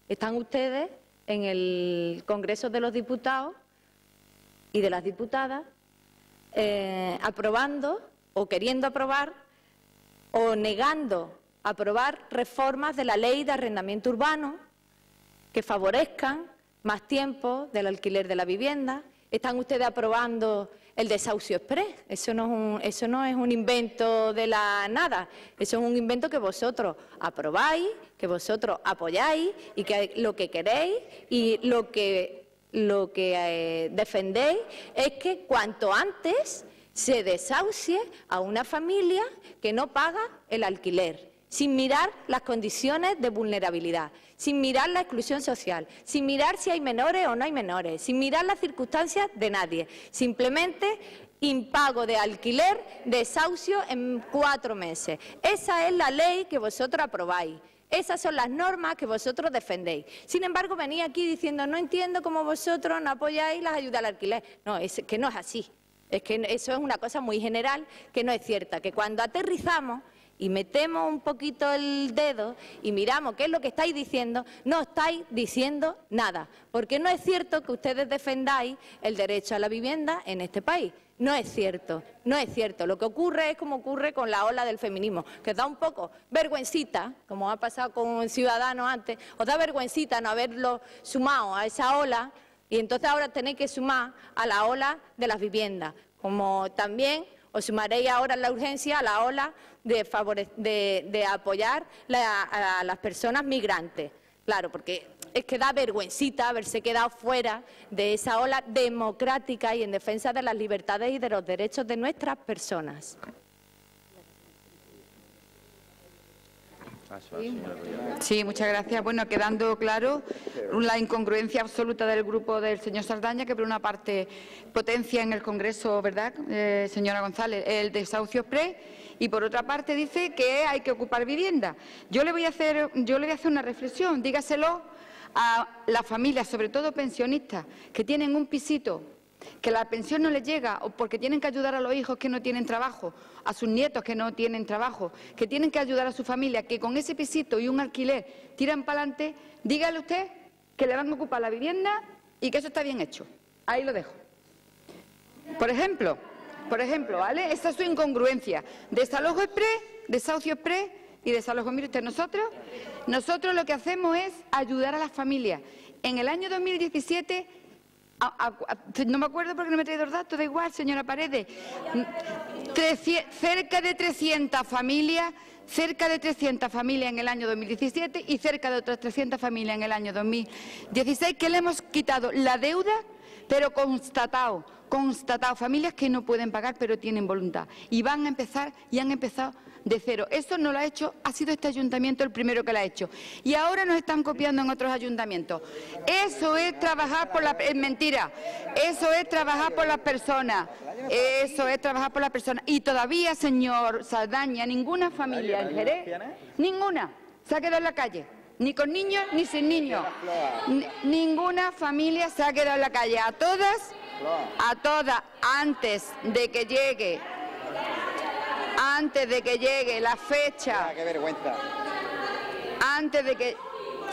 Están ustedes en el Congreso de los Diputados y de las Diputadas aprobando o queriendo aprobar o negando aprobar reformas de la Ley de Arrendamiento Urbano que favorezcan más tiempo del alquiler de la vivienda. Están ustedes aprobando el desahucio exprés. Eso no es un invento de la nada. Eso es un invento que vosotros aprobáis, que vosotros apoyáis y que lo que queréis y lo que defendéis es que cuanto antes se desahucie a una familia que no paga el alquiler, sin mirar las condiciones de vulnerabilidad, sin mirar la exclusión social, sin mirar si hay menores o no hay menores, sin mirar las circunstancias de nadie, simplemente impago de alquiler, desahucio en 4 meses. Esa es la ley que vosotros aprobáis. Esas son las normas que vosotros defendéis. Sin embargo, venís aquí diciendo, no entiendo cómo vosotros no apoyáis las ayudas al alquiler. No, es que no es así. Es que eso es una cosa muy general que no es cierta, que cuando aterrizamos y metemos un poquito el dedo y miramos qué es lo que estáis diciendo, no estáis diciendo nada, porque no es cierto que ustedes defendáis el derecho a la vivienda en este país. No es cierto, no es cierto. Lo que ocurre es como ocurre con la ola del feminismo, que os da un poco vergüencita, como ha pasado con Ciudadanos antes, os da vergüencita no haberlo sumado a esa ola y entonces ahora tenéis que sumar a la ola de las viviendas, como también os sumaréis ahora en la urgencia a la ola de apoyar a las personas migrantes. Claro, porque es que da vergüencita haberse quedado fuera de esa ola democrática y en defensa de las libertades y de los derechos de nuestras personas. Sí, muchas gracias. Bueno, quedando claro la incongruencia absoluta del grupo del señor Saldaña, que por una parte potencia en el Congreso, ¿verdad, señora González?, el desahucio exprés, y por otra parte dice que hay que ocupar vivienda. Yo le voy a hacer una reflexión. Dígaselo a las familias, sobre todo pensionistas, que tienen un pisito, que la pensión no les llega o porque tienen que ayudar a los hijos que no tienen trabajo, a sus nietos que no tienen trabajo, que tienen que ayudar a su familia, que con ese pisito y un alquiler tiran para adelante. Dígale usted que le van a ocupar la vivienda y que eso está bien hecho. Ahí lo dejo. Por ejemplo, ¿vale? Esa es su incongruencia. Desalojo exprés, desahucio exprés y desalojo. Mire usted, nosotros lo que hacemos es ayudar a las familias. En el año 2017... no me acuerdo porque no me he traído los datos, da igual, señora Paredes. Cerca de 300 familias en el año 2017 y cerca de otras 300 familias en el año 2016 que le hemos quitado la deuda, pero constatado, familias que no pueden pagar pero tienen voluntad y van a empezar y han empezado de cero. Eso no lo ha hecho, ha sido este ayuntamiento el primero que lo ha hecho. Y ahora nos están copiando en otros ayuntamientos. Eso es trabajar por la... Es mentira. Eso es trabajar por las personas. Eso es trabajar por las personas. Y todavía, señor Saldaña, ninguna familia en Jerez, ninguna, se ha quedado en la calle. Ni con niños ni sin niños. Ninguna familia se ha quedado en la calle. A todas, antes de que llegue la fecha. ¡Qué vergüenza! Antes de que...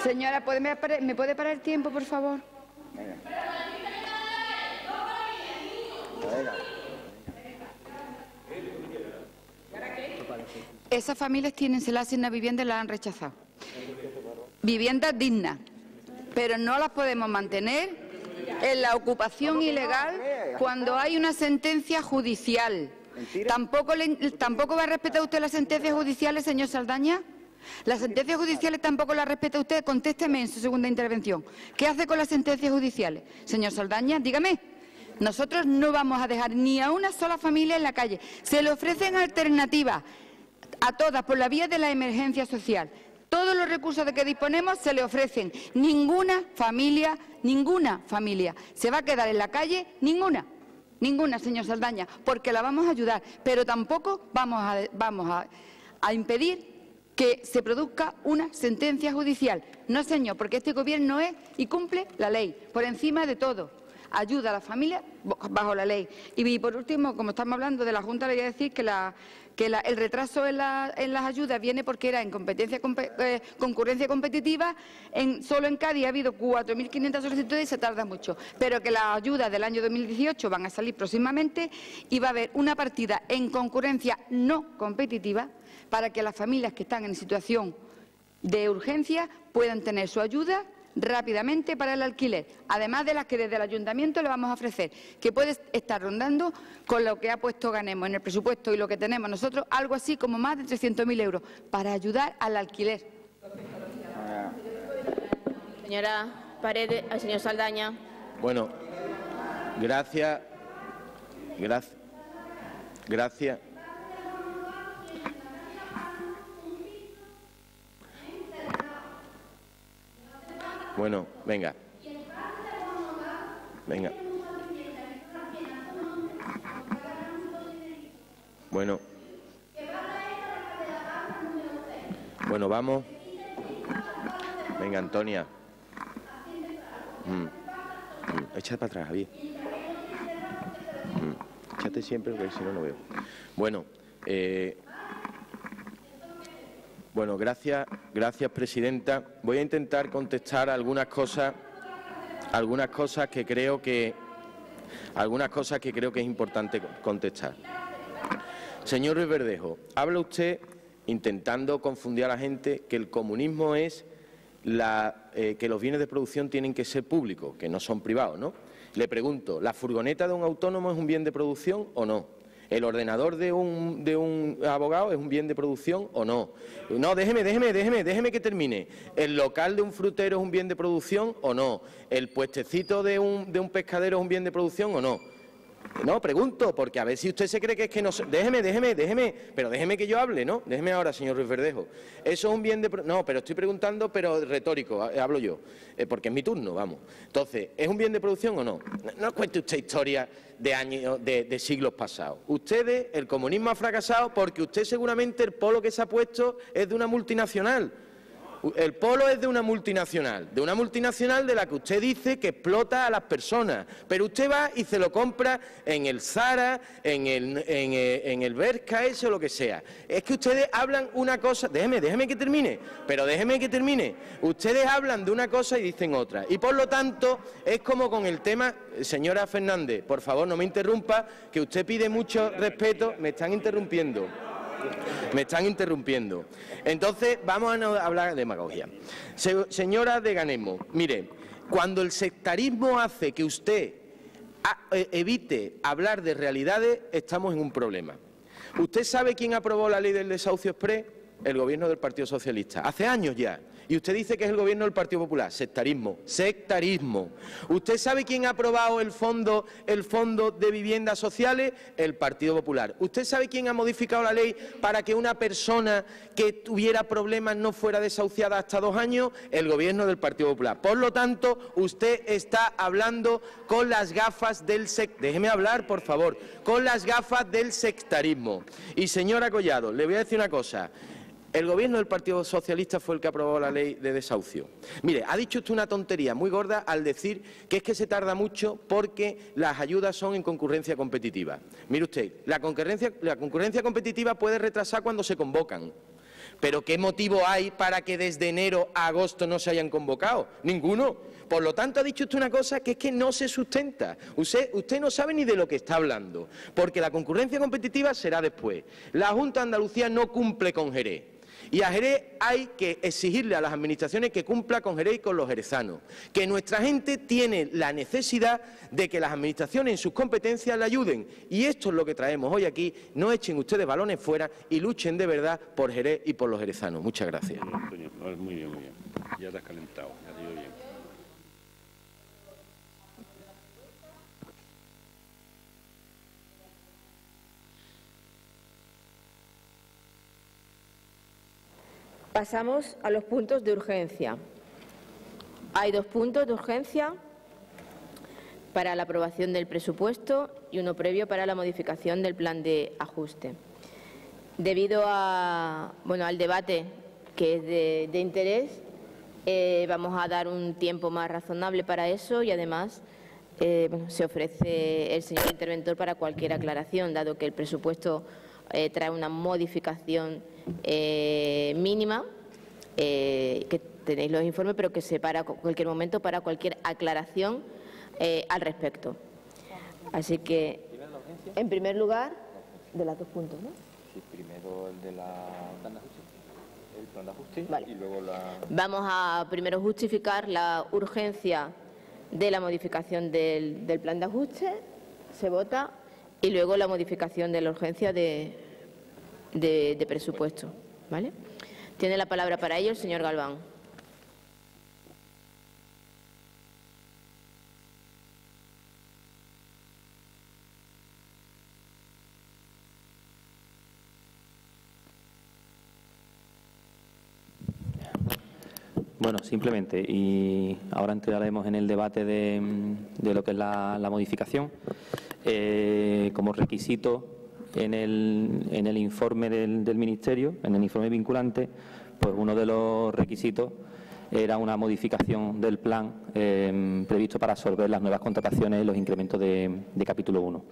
Señora, ¿me puede parar el tiempo, por favor? Esas familias se las asigna vivienda y las han rechazado. Viviendas dignas, pero no las podemos mantener en la ocupación ilegal cuando hay una sentencia judicial. ¿Tampoco va a respetar usted las sentencias judiciales, señor Saldaña? ¿Las sentencias judiciales tampoco las respeta usted? Contésteme en su segunda intervención. ¿Qué hace con las sentencias judiciales? Señor Saldaña, dígame. Nosotros no vamos a dejar ni a una sola familia en la calle. Se le ofrecen alternativas a todas por la vía de la emergencia social. Todos los recursos de que disponemos se le ofrecen. Ninguna familia se va a quedar en la calle, ninguna, señor Saldaña, porque la vamos a ayudar, pero tampoco vamos a impedir que se produzca una sentencia judicial. No, señor, porque este Gobierno es y cumple la ley, por encima de todo. Ayuda a la familia bajo la ley. Y por último, como estamos hablando de la Junta, le voy a decir que que el retraso en las ayudas viene porque era en concurrencia competitiva. Solo en Cádiz ha habido 4.500 solicitudes y se tarda mucho, pero que las ayudas del año 2018 van a salir próximamente y va a haber una partida en concurrencia no competitiva para que las familias que están en situación de urgencia puedan tener su ayuda rápidamente para el alquiler, además de las que desde el Ayuntamiento le vamos a ofrecer, que puede estar rondando con lo que ha puesto Ganemos en el presupuesto y lo que tenemos nosotros, algo así como más de 300.000 euros para ayudar al alquiler. Señora Paredes, al señor Saldaña. Bueno, gracias. Bueno, venga. Bueno, vamos. Venga, Antonia. Échate para atrás, Javier. Échate siempre porque si no, no veo. Bueno, gracias, presidenta. Voy a intentar contestar algunas cosas que creo que es importante contestar. Señor Ruiz Verdejo, habla usted intentando confundir a la gente que el comunismo es que los bienes de producción tienen que ser públicos, que no son privados, ¿no? Le pregunto, ¿la furgoneta de un autónomo es un bien de producción o no? ¿El ordenador de un abogado es un bien de producción o no? No, déjeme que termine. ¿El local de un frutero es un bien de producción o no? ¿El puestecito de un pescadero es un bien de producción o no? No, pregunto, porque a ver si usted se cree que es que no... Déjeme, pero déjeme que yo hable, ¿no? Déjeme ahora, señor Ruiz Verdejo. Eso es un bien de... No, pero estoy preguntando, pero retórico, hablo yo, porque es mi turno, vamos. Entonces, ¿es un bien de producción o no? No cuente usted historias de años, de siglos pasados. Ustedes, el comunismo ha fracasado porque usted seguramente el polo que se ha puesto es de una multinacional. El polo es de una multinacional de la que usted dice que explota a las personas, pero usted va y se lo compra en el Zara, en el Bershka ese o lo que sea. Es que ustedes hablan una cosa, déjeme que termine, pero déjeme que termine. Ustedes hablan de una cosa y dicen otra, y por lo tanto es como con el tema, señora Fernández, por favor no me interrumpa, que usted pide mucho respeto, me están interrumpiendo. Entonces, vamos a hablar de demagogia. Señora de Ganemos, mire, cuando el sectarismo hace que usted evite hablar de realidades, estamos en un problema. ¿Usted sabe quién aprobó la ley del desahucio exprés? El Gobierno del Partido Socialista, hace años ya. Y usted dice que es el Gobierno del Partido Popular. Sectarismo. ¿Usted sabe quién ha aprobado el fondo de viviendas sociales? El Partido Popular. ¿Usted sabe quién ha modificado la ley para que una persona que tuviera problemas no fuera desahuciada hasta 2 años? El Gobierno del Partido Popular. Por lo tanto, usted está hablando con las gafas del Déjeme hablar, por favor. Con las gafas del sectarismo. Y señora Collado, le voy a decir una cosa. El Gobierno del Partido Socialista fue el que aprobó la ley de desahucio. Mire, ha dicho usted una tontería muy gorda al decir que es que se tarda mucho porque las ayudas son en concurrencia competitiva. Mire usted, la concurrencia competitiva puede retrasar cuando se convocan. ¿Pero qué motivo hay para que desde enero a agosto no se hayan convocado? Ninguno. Por lo tanto, ha dicho usted una cosa que es que no se sustenta. Usted no sabe ni de lo que está hablando, porque la concurrencia competitiva será después. La Junta de Andalucía no cumple con Jerez. Y a Jerez hay que exigirle a las administraciones que cumpla con Jerez y con los jerezanos. Que nuestra gente tiene la necesidad de que las administraciones en sus competencias le ayuden. Y esto es lo que traemos hoy aquí. No echen ustedes balones fuera y luchen de verdad por Jerez y por los jerezanos. Muchas gracias. Muy bien. Ya te has calentado, ya te digo bien. Pasamos a los puntos de urgencia. Hay 2 puntos de urgencia para la aprobación del presupuesto y uno previo para la modificación del plan de ajuste. Debido al debate que es de interés, vamos a dar un tiempo más razonable para eso y además se ofrece el señor interventor para cualquier aclaración, dado que el presupuesto trae una modificación mínima, que tenéis los informes, pero que se para en cualquier momento para cualquier aclaración al respecto. Así que, en primer lugar, de los 2 puntos, ¿no? Sí, primero el de el plan de ajuste, vale. Y luego la... Vamos a primero justificar la urgencia de la modificación del plan de ajuste, se vota, y luego la modificación de la urgencia de presupuesto, ¿vale? Tiene la palabra para ello el señor Galván. Bueno, simplemente, y ahora entraremos en el debate de lo que es la modificación. Como requisito en el informe del Ministerio, en el informe vinculante, pues uno de los requisitos era una modificación del plan previsto para absorber las nuevas contrataciones y los incrementos de capítulo 1.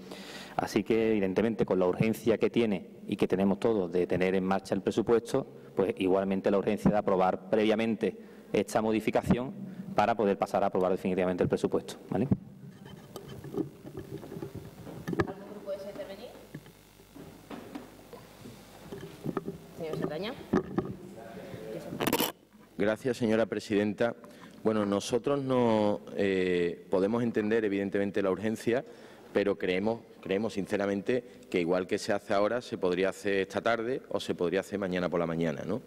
Así que, evidentemente, con la urgencia que tiene y que tenemos todos de tener en marcha el presupuesto, pues igualmente la urgencia de aprobar previamente esta modificación para poder pasar a aprobar definitivamente el presupuesto, ¿vale? ¿Algún grupo desea intervenir? Señor Saldaña. Gracias, señora presidenta. Bueno, nosotros no podemos entender, evidentemente, la urgencia, pero creemos sinceramente que igual que se hace ahora, se podría hacer esta tarde o se podría hacer mañana por la mañana, ¿no?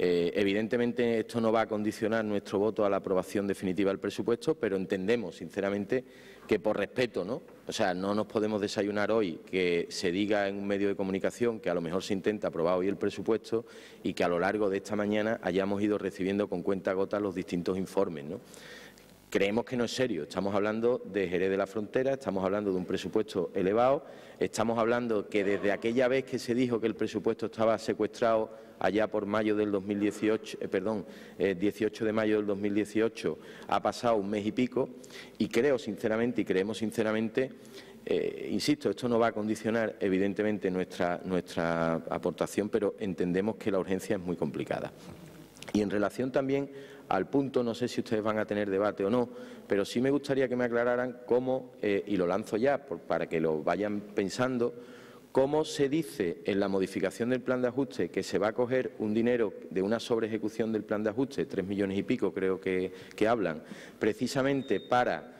Evidentemente, esto no va a condicionar nuestro voto a la aprobación definitiva del presupuesto, pero entendemos, sinceramente, que por respeto, ¿no? O sea, no nos podemos desayunar hoy que se diga en un medio de comunicación que a lo mejor se intenta aprobar hoy el presupuesto y que a lo largo de esta mañana hayamos ido recibiendo con cuentagotas los distintos informes, ¿no? Creemos que no es serio. Estamos hablando de Jerez de la Frontera, estamos hablando de un presupuesto elevado, estamos hablando que desde aquella vez que se dijo que el presupuesto estaba secuestrado allá por mayo del 2018, 18 de mayo del 2018, ha pasado un mes y pico, y creemos sinceramente, insisto, esto no va a condicionar evidentemente nuestra aportación, pero entendemos que la urgencia es muy complicada. Y en relación también al punto, no sé si ustedes van a tener debate o no, pero sí me gustaría que me aclararan cómo, y lo lanzo ya para que lo vayan pensando, cómo se dice en la modificación del plan de ajuste que se va a coger un dinero de una sobreejecución del plan de ajuste, 3 millones y pico creo que hablan, precisamente para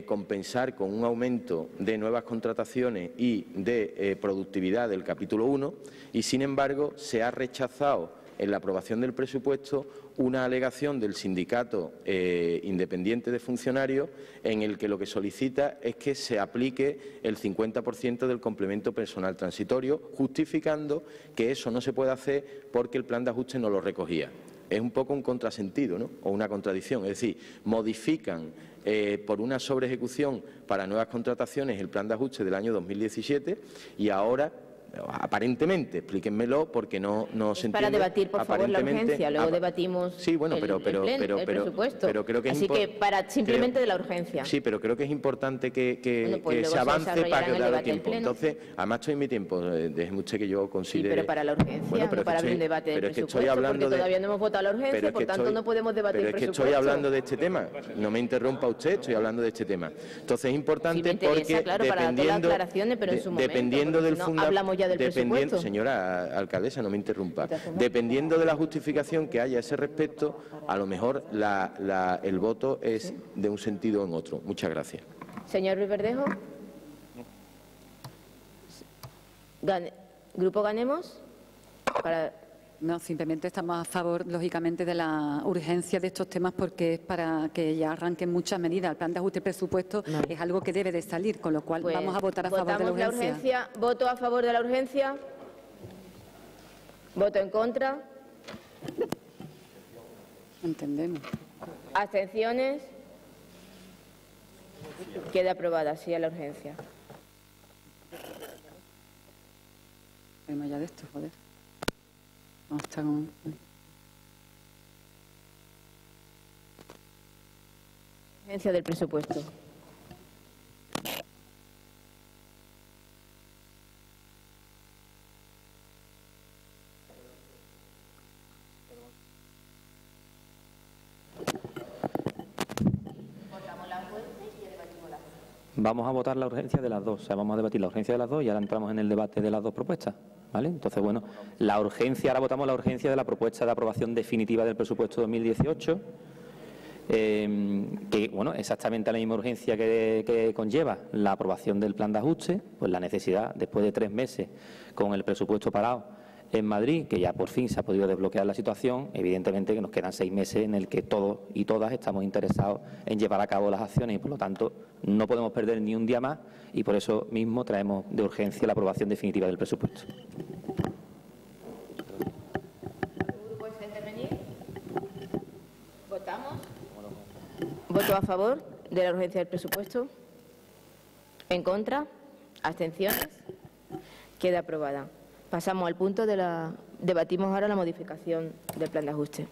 compensar con un aumento de nuevas contrataciones y de productividad del capítulo 1, y sin embargo se ha rechazado en la aprobación del presupuesto una alegación del sindicato independiente de funcionarios en el que lo que solicita es que se aplique el 50% del complemento personal transitorio, justificando que eso no se puede hacer porque el plan de ajuste no lo recogía. Es un poco un contrasentido, ¿no? O una contradicción. Es decir, modifican por una sobreejecución para nuevas contrataciones el plan de ajuste del año 2017 y ahora, aparentemente, explíquenmelo porque no se entiende. Para debatir, por favor, la urgencia, luego debatimos sí, bueno, el presupuesto. Pero creo que así que para simplemente de la urgencia. Sí, pero creo que es importante que se avance para que dé tiempo. Entonces, además estoy en mi tiempo, déjeme usted que yo considere... Sí, pero para la urgencia, bueno, no para abrir un debate del presupuesto, porque todavía no hemos votado la urgencia, por tanto no podemos debatir el presupuesto. Pero es que estoy hablando de este tema, no me interrumpa usted, estoy hablando de este tema. Entonces es importante sí, me interesa, porque claro, para todas las aclaraciones, pero en su momento, dependiendo del no hablamos ya del presupuesto. Señora alcaldesa, no me interrumpa. Dependiendo de la justificación que haya a ese respecto, a lo mejor el voto es de un sentido o en otro. Muchas gracias. Señor Luis Verdejo. ¿Grupo Ganemos? No, simplemente estamos a favor, lógicamente, de la urgencia de estos temas porque es para que ya arranquen muchas medidas. El plan de ajuste presupuesto es algo que debe de salir, con lo cual pues vamos a votar a favor de la urgencia. ¿Voto a favor de la urgencia? ¿Voto en contra? Entendemos. ¿Abstenciones? Queda aprobada, sí, a la urgencia. Vemos ya de esto, joder. No está con... Urgencia del presupuesto. Vamos a votar la urgencia de las dos, o sea, vamos a debatir la urgencia de las dos y ahora entramos en el debate de las dos propuestas, ¿vale? Entonces, bueno, la urgencia, ahora votamos la urgencia de la propuesta de aprobación definitiva del presupuesto 2018, que, bueno, exactamente la misma urgencia que conlleva la aprobación del plan de ajuste, pues la necesidad, después de 3 meses con el presupuesto parado en Madrid, que ya por fin se ha podido desbloquear la situación, evidentemente que nos quedan 6 meses en el que todos y todas estamos interesados en llevar a cabo las acciones y, por lo tanto, no podemos perder ni un día más y por eso mismo traemos de urgencia la aprobación definitiva del presupuesto. ¿Algún grupo desea intervenir? ¿Votamos? ¿Voto a favor de la urgencia del presupuesto? ¿En contra? ¿Abstenciones? Queda aprobada. Pasamos al punto de la... Debatimos ahora la modificación del plan de ajuste.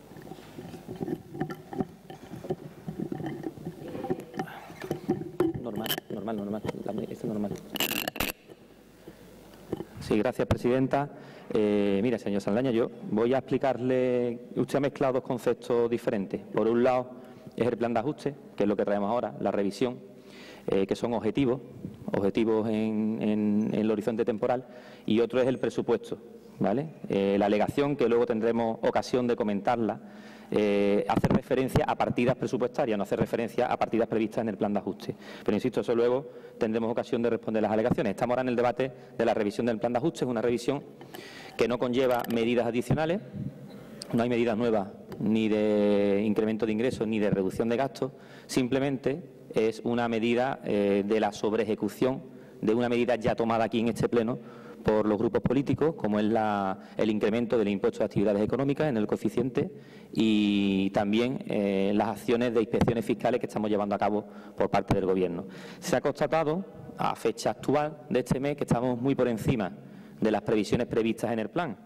Normal. Esto es normal. Sí, gracias, presidenta. Mira, señor Saldaña, yo voy a explicarle... Usted ha mezclado dos conceptos diferentes. Por un lado es el plan de ajuste, que es lo que traemos ahora, la revisión, que son objetivos en el horizonte temporal, y otro es el presupuesto, ¿vale? La alegación, que luego tendremos ocasión de comentarla, hace referencia a partidas presupuestarias, no hace referencia a partidas previstas en el plan de ajuste. Pero insisto, eso luego tendremos ocasión de responder las alegaciones. Estamos ahora en el debate de la revisión del plan de ajuste. Es una revisión que no conlleva medidas adicionales, no hay medidas nuevas ni de incremento de ingresos ni de reducción de gastos, simplemente es una medida de la sobreejecución de una medida ya tomada aquí en este Pleno por los grupos políticos, como es el incremento del impuesto de actividades económicas en el coeficiente y también las acciones de inspecciones fiscales que estamos llevando a cabo por parte del Gobierno. Se ha constatado, a fecha actual de este mes, que estamos muy por encima de las previsiones previstas en el plan.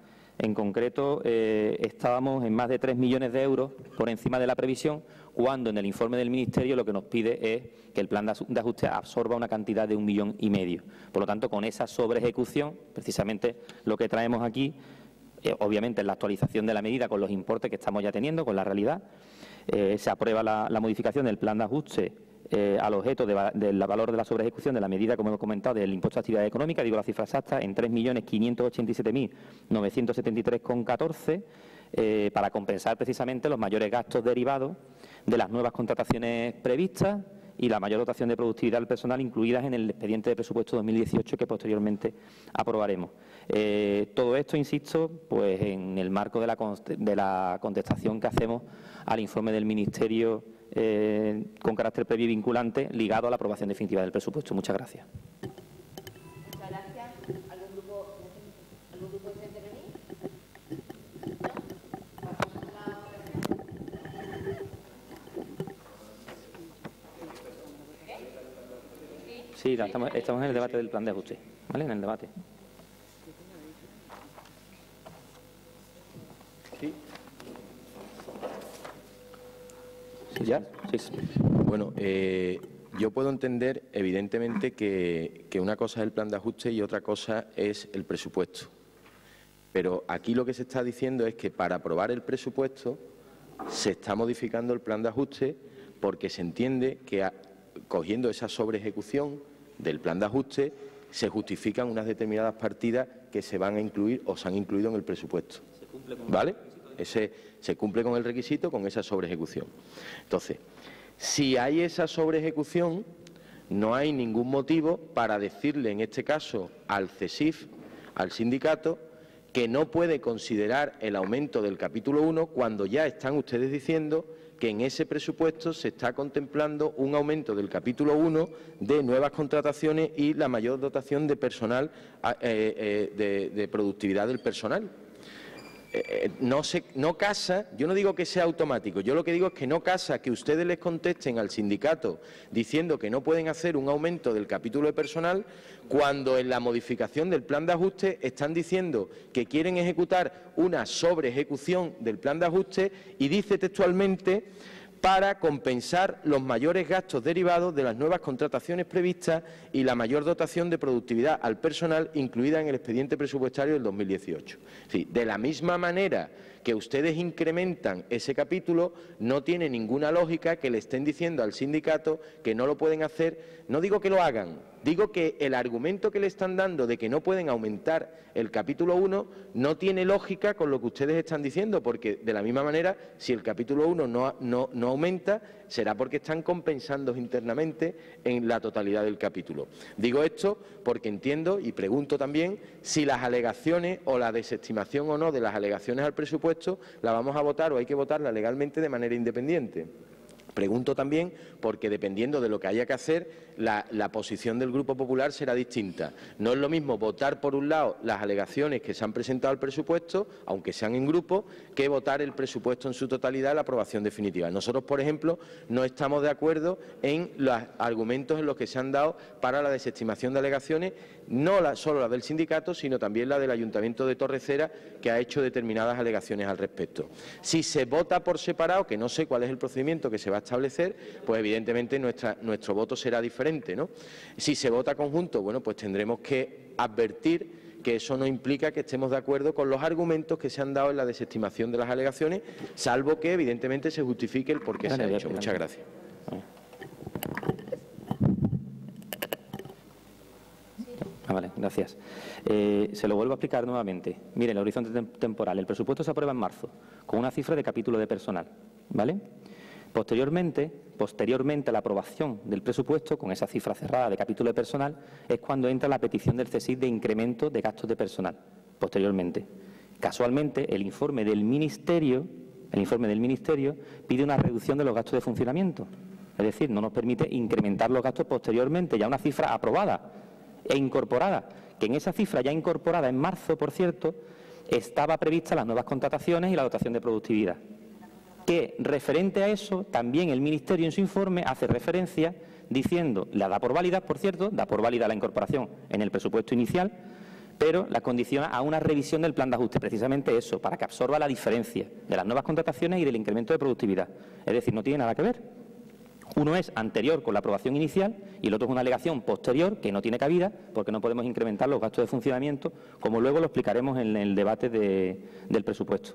En concreto, estábamos en más de 3 millones de euros por encima de la previsión, cuando en el informe del Ministerio lo que nos pide es que el plan de ajuste absorba una cantidad de 1,5 millones. Por lo tanto, con esa sobreejecución, precisamente lo que traemos aquí, obviamente en la actualización de la medida con los importes que estamos ya teniendo, con la realidad, se aprueba la modificación del plan de ajuste al objeto del valor de la sobreejecución de la medida, como hemos comentado, del impuesto de actividad económica, digo la cifra exacta, en 3.587.973,14, para compensar precisamente los mayores gastos derivados de las nuevas contrataciones previstas y la mayor dotación de productividad del personal incluidas en el expediente de presupuesto 2018 que posteriormente aprobaremos. Todo esto, insisto, pues en el marco de la contestación que hacemos al informe del Ministerio con carácter previo y vinculante ligado a la aprobación definitiva del presupuesto. Muchas gracias. Muchas gracias. ¿Algún grupo desea intervenir? ¿No? Pasamos a la votación. Sí, estamos en el debate del plan de ajuste, ¿vale? En el debate. Sí. ¿Ya? Sí. Bueno, yo puedo entender, evidentemente, que una cosa es el plan de ajuste y otra cosa es el presupuesto. Pero aquí lo que se está diciendo es que para aprobar el presupuesto se está modificando el plan de ajuste porque se entiende que, cogiendo esa sobreejecución del plan de ajuste, se justifican unas determinadas partidas que se van a incluir o se han incluido en el presupuesto. ¿Vale? Se cumple con el requisito con esa sobreejecución. Entonces, si hay esa sobreejecución, no hay ningún motivo para decirle, en este caso, al CESIF, al sindicato, que no puede considerar el aumento del capítulo 1 cuando ya están ustedes diciendo que en ese presupuesto se está contemplando un aumento del capítulo 1 de nuevas contrataciones y la mayor dotación de personal, de productividad del personal. No casa, yo no digo que sea automático, yo lo que digo es que no casa que ustedes les contesten al sindicato diciendo que no pueden hacer un aumento del capítulo de personal cuando en la modificación del plan de ajuste están diciendo que quieren ejecutar una sobreejecución del plan de ajuste y dice textualmente para compensar los mayores gastos derivados de las nuevas contrataciones previstas y la mayor dotación de productividad al personal incluida en el expediente presupuestario del 2018. Sí, de la misma manera que ustedes incrementan ese capítulo, no tiene ninguna lógica que le estén diciendo al sindicato que no lo pueden hacer. No digo que lo hagan, digo que el argumento que le están dando de que no pueden aumentar el capítulo 1 no tiene lógica con lo que ustedes están diciendo, porque de la misma manera, si el capítulo 1 no aumenta, será porque están compensando internamente en la totalidad del capítulo. Digo esto porque entiendo y pregunto también si las alegaciones o la desestimación o no de las alegaciones al presupuesto la vamos a votar o hay que votarla legalmente de manera independiente. Pregunto también porque, dependiendo de lo que haya que hacer, la posición del Grupo Popular será distinta. No es lo mismo votar, por un lado, las alegaciones que se han presentado al presupuesto, aunque sean en grupo, que votar el presupuesto en su totalidad, la aprobación definitiva. Nosotros, por ejemplo, no estamos de acuerdo en los argumentos en los que se han dado para la desestimación de alegaciones, no solo la del sindicato, sino también la del Ayuntamiento de Torrecera, que ha hecho determinadas alegaciones al respecto. Si se vota por separado, que no sé cuál es el procedimiento que se va a establecer, pues evidentemente nuestro voto será diferente, ¿no? Si se vota conjunto, bueno, pues tendremos que advertir que eso no implica que estemos de acuerdo con los argumentos que se han dado en la desestimación de las alegaciones, salvo que evidentemente se justifique el por qué se ha hecho. Muchas gracias. Vale, gracias. Se lo vuelvo a explicar nuevamente. Miren, el horizonte temporal. El presupuesto se aprueba en marzo, con una cifra de capítulo de personal, ¿vale? Posteriormente a la aprobación del presupuesto, con esa cifra cerrada de capítulo de personal, es cuando entra la petición del CSIC de incremento de gastos de personal. Posteriormente. Casualmente, el informe del Ministerio pide una reducción de los gastos de funcionamiento. Es decir, no nos permite incrementar los gastos posteriormente, ya una cifra aprobada e incorporada, que en esa cifra ya incorporada en marzo, por cierto, estaba prevista las nuevas contrataciones y la dotación de productividad. Que referente a eso, también el Ministerio en su informe hace referencia diciendo, la da por válida, por cierto, da por válida la incorporación en el presupuesto inicial, pero la condiciona a una revisión del plan de ajuste, precisamente eso, para que absorba la diferencia de las nuevas contrataciones y del incremento de productividad. Es decir, no tiene nada que ver. Uno es anterior con la aprobación inicial y el otro es una alegación posterior que no tiene cabida porque no podemos incrementar los gastos de funcionamiento, como luego lo explicaremos en el debate del presupuesto.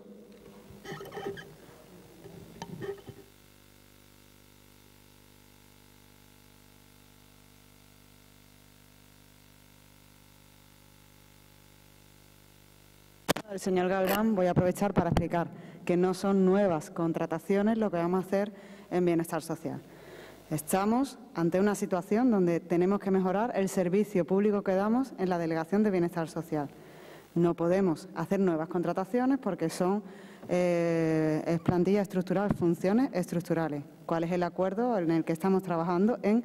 El señor Galván, voy a aprovechar para explicar que no son nuevas contrataciones lo que vamos a hacer en Bienestar Social. Estamos ante una situación donde tenemos que mejorar el servicio público que damos en la Delegación de Bienestar Social. No podemos hacer nuevas contrataciones porque son es plantilla estructural, funciones estructurales. ¿Cuál es el acuerdo en el que estamos trabajando? En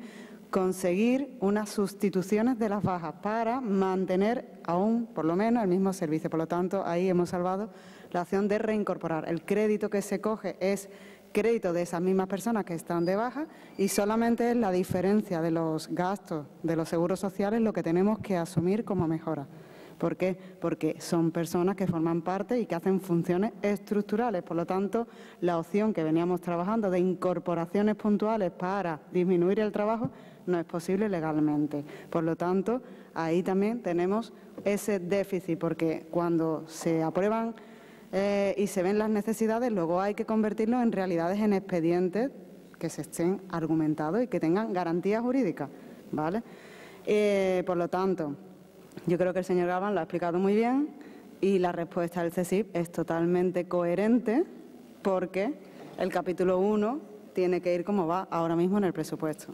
conseguir unas sustituciones de las bajas para mantener aún, por lo menos, el mismo servicio. Por lo tanto, ahí hemos salvado la opción de reincorporar. El crédito que se coge es crédito de esas mismas personas que están de baja y solamente es la diferencia de los gastos de los seguros sociales lo que tenemos que asumir como mejora. ¿Por qué? Porque son personas que forman parte y que hacen funciones estructurales. Por lo tanto, la opción que veníamos trabajando de incorporaciones puntuales para disminuir el trabajo no es posible legalmente. Por lo tanto, ahí también tenemos ese déficit, porque cuando se aprueban y se ven las necesidades, luego hay que convertirlo en realidades, en expedientes que se estén argumentados y que tengan garantías jurídicas, ¿vale? Por lo tanto, yo creo que el señor Galván lo ha explicado muy bien y la respuesta del CSIC es totalmente coherente porque el capítulo 1 tiene que ir como va ahora mismo en el presupuesto.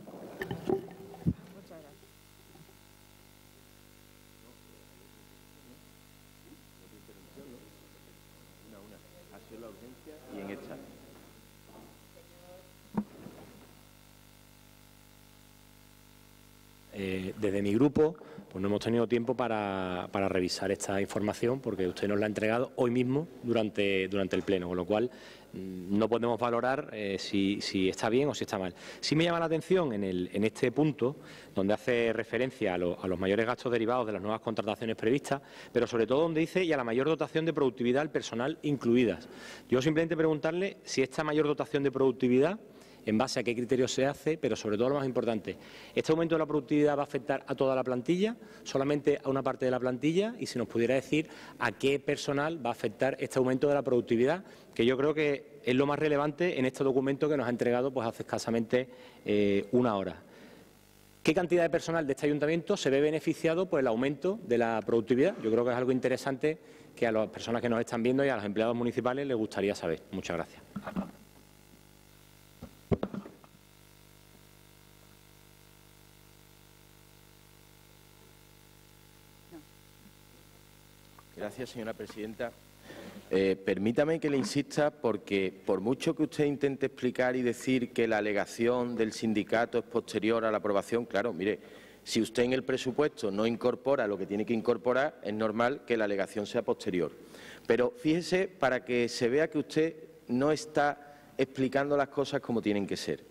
Desde mi grupo pues no hemos tenido tiempo para revisar esta información porque usted nos la ha entregado hoy mismo durante el pleno, con lo cual no podemos valorar si está bien o si está mal. Sí me llama la atención en este punto, donde hace referencia a los mayores gastos derivados de las nuevas contrataciones previstas, pero sobre todo donde dice y a la mayor dotación de productividad al personal incluidas. Yo simplemente preguntarle si esta mayor dotación de productividad en base a qué criterios se hace, pero sobre todo lo más importante, ¿este aumento de la productividad va a afectar a toda la plantilla, solamente a una parte de la plantilla? Y si nos pudiera decir a qué personal va a afectar este aumento de la productividad, que yo creo que es lo más relevante en este documento que nos ha entregado pues hace escasamente una hora. ¿Qué cantidad de personal de este ayuntamiento se ve beneficiado por el aumento de la productividad? Yo creo que es algo interesante que a las personas que nos están viendo y a los empleados municipales les gustaría saber. Muchas gracias. Gracias, señora presidenta. Permítame que le insista porque, por mucho que usted intente explicar y decir que la alegación del sindicato es posterior a la aprobación, claro, mire, si usted en el presupuesto no incorpora lo que tiene que incorporar, es normal que la alegación sea posterior. Pero fíjese, para que se vea que usted no está explicando las cosas como tienen que ser.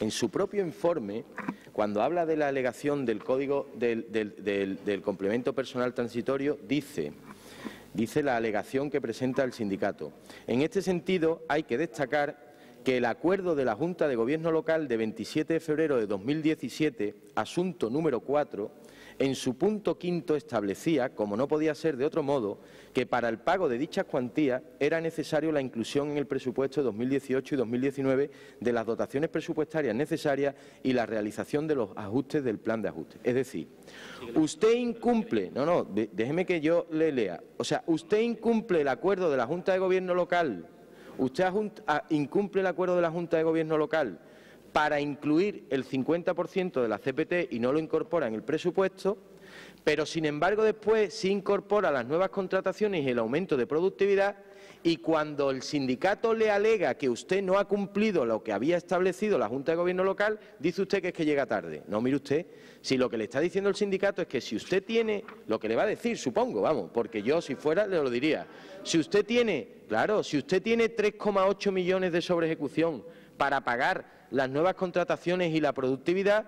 En su propio informe, cuando habla de la alegación del código del complemento personal transitorio, dice la alegación que presenta el sindicato. En este sentido, hay que destacar que el acuerdo de la Junta de Gobierno Local de 27 de febrero de 2017, asunto número 4, en su punto quinto establecía, como no podía ser de otro modo, que para el pago de dichas cuantías era necesario la inclusión en el presupuesto de 2018 y 2019 de las dotaciones presupuestarias necesarias y la realización de los ajustes del plan de ajuste. Es decir, usted incumple, déjeme que yo le lea, o sea, usted incumple el acuerdo de la Junta de Gobierno Local, usted incumple el acuerdo de la Junta de Gobierno Local para incluir el 50% de la CPT y no lo incorpora en el presupuesto, pero sin embargo después sí incorpora las nuevas contrataciones y el aumento de productividad, y cuando el sindicato le alega que usted no ha cumplido lo que había establecido la Junta de Gobierno Local, dice usted que es que llega tarde. No, mire usted, si lo que le está diciendo el sindicato es que si usted tiene, lo que le va a decir, supongo, vamos, porque yo si fuera le lo diría, si usted tiene, claro, si usted tiene 3,8 millones de sobreejecución para pagar las nuevas contrataciones y la productividad,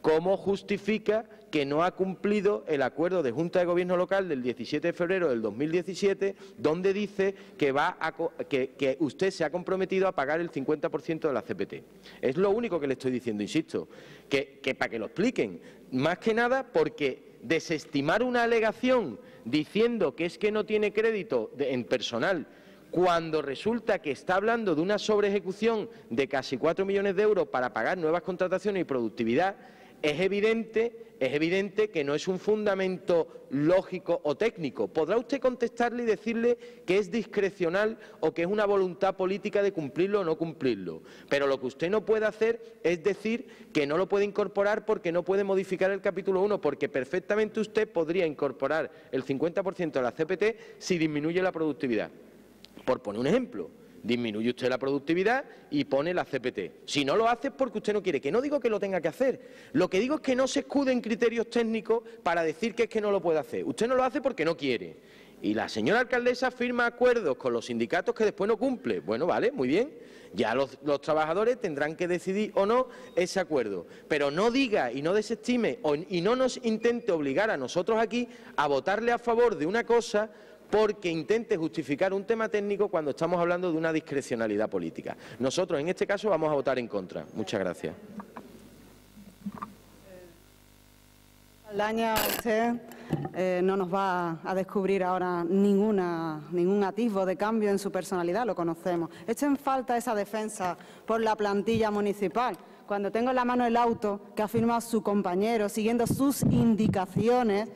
¿cómo justifica que no ha cumplido el acuerdo de Junta de Gobierno Local del 17 de febrero del 2017, donde dice que usted se ha comprometido a pagar el 50% de la CPT? Es lo único que le estoy diciendo, insisto, que para que lo expliquen. Más que nada porque desestimar una alegación diciendo que es que no tiene crédito en personal, cuando resulta que está hablando de una sobreejecución de casi 4 millones de euros para pagar nuevas contrataciones y productividad, es evidente que no es un fundamento lógico o técnico. Podrá usted contestarle y decirle que es discrecional o que es una voluntad política de cumplirlo o no cumplirlo, pero lo que usted no puede hacer es decir que no lo puede incorporar porque no puede modificar el capítulo 1, porque perfectamente usted podría incorporar el 50% de la CPT si disminuye la productividad. Por poner un ejemplo, disminuye usted la productividad y pone la CPT. Si no lo hace es porque usted no quiere, que no digo que lo tenga que hacer. Lo que digo es que no se escude en criterios técnicos para decir que es que no lo puede hacer. Usted no lo hace porque no quiere. Y la señora alcaldesa firma acuerdos con los sindicatos que después no cumple. Bueno, vale, muy bien. Ya los trabajadores tendrán que decidir o no ese acuerdo. Pero no diga y no desestime y no nos intente obligar a nosotros aquí a votarle a favor de una cosa porque intente justificar un tema técnico cuando estamos hablando de una discrecionalidad política. Nosotros, en este caso, vamos a votar en contra. Muchas gracias. Saldaña, usted no nos va a descubrir ahora ningún atisbo de cambio en su personalidad, lo conocemos. Echa en falta esa defensa por la plantilla municipal. Cuando tengo en la mano el auto que ha firmado su compañero, siguiendo sus indicaciones,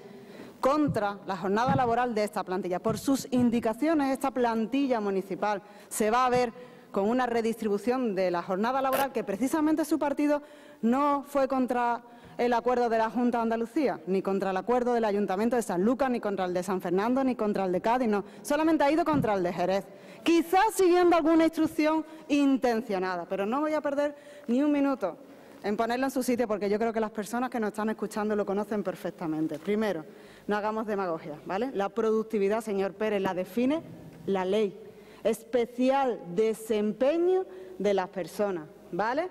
contra la jornada laboral de esta plantilla. Por sus indicaciones, esta plantilla municipal se va a ver con una redistribución de la jornada laboral que precisamente su partido no fue contra el acuerdo de la Junta de Andalucía, ni contra el acuerdo del Ayuntamiento de Sanlúcar, ni contra el de San Fernando, ni contra el de Cádiz, no. Solamente ha ido contra el de Jerez. Quizás siguiendo alguna instrucción intencionada, pero no voy a perder ni un minuto en ponerlo en su sitio porque yo creo que las personas que nos están escuchando lo conocen perfectamente. Primero, no hagamos demagogia, ¿vale? La productividad, señor Pérez, la define la ley. Especial desempeño de las personas, ¿vale?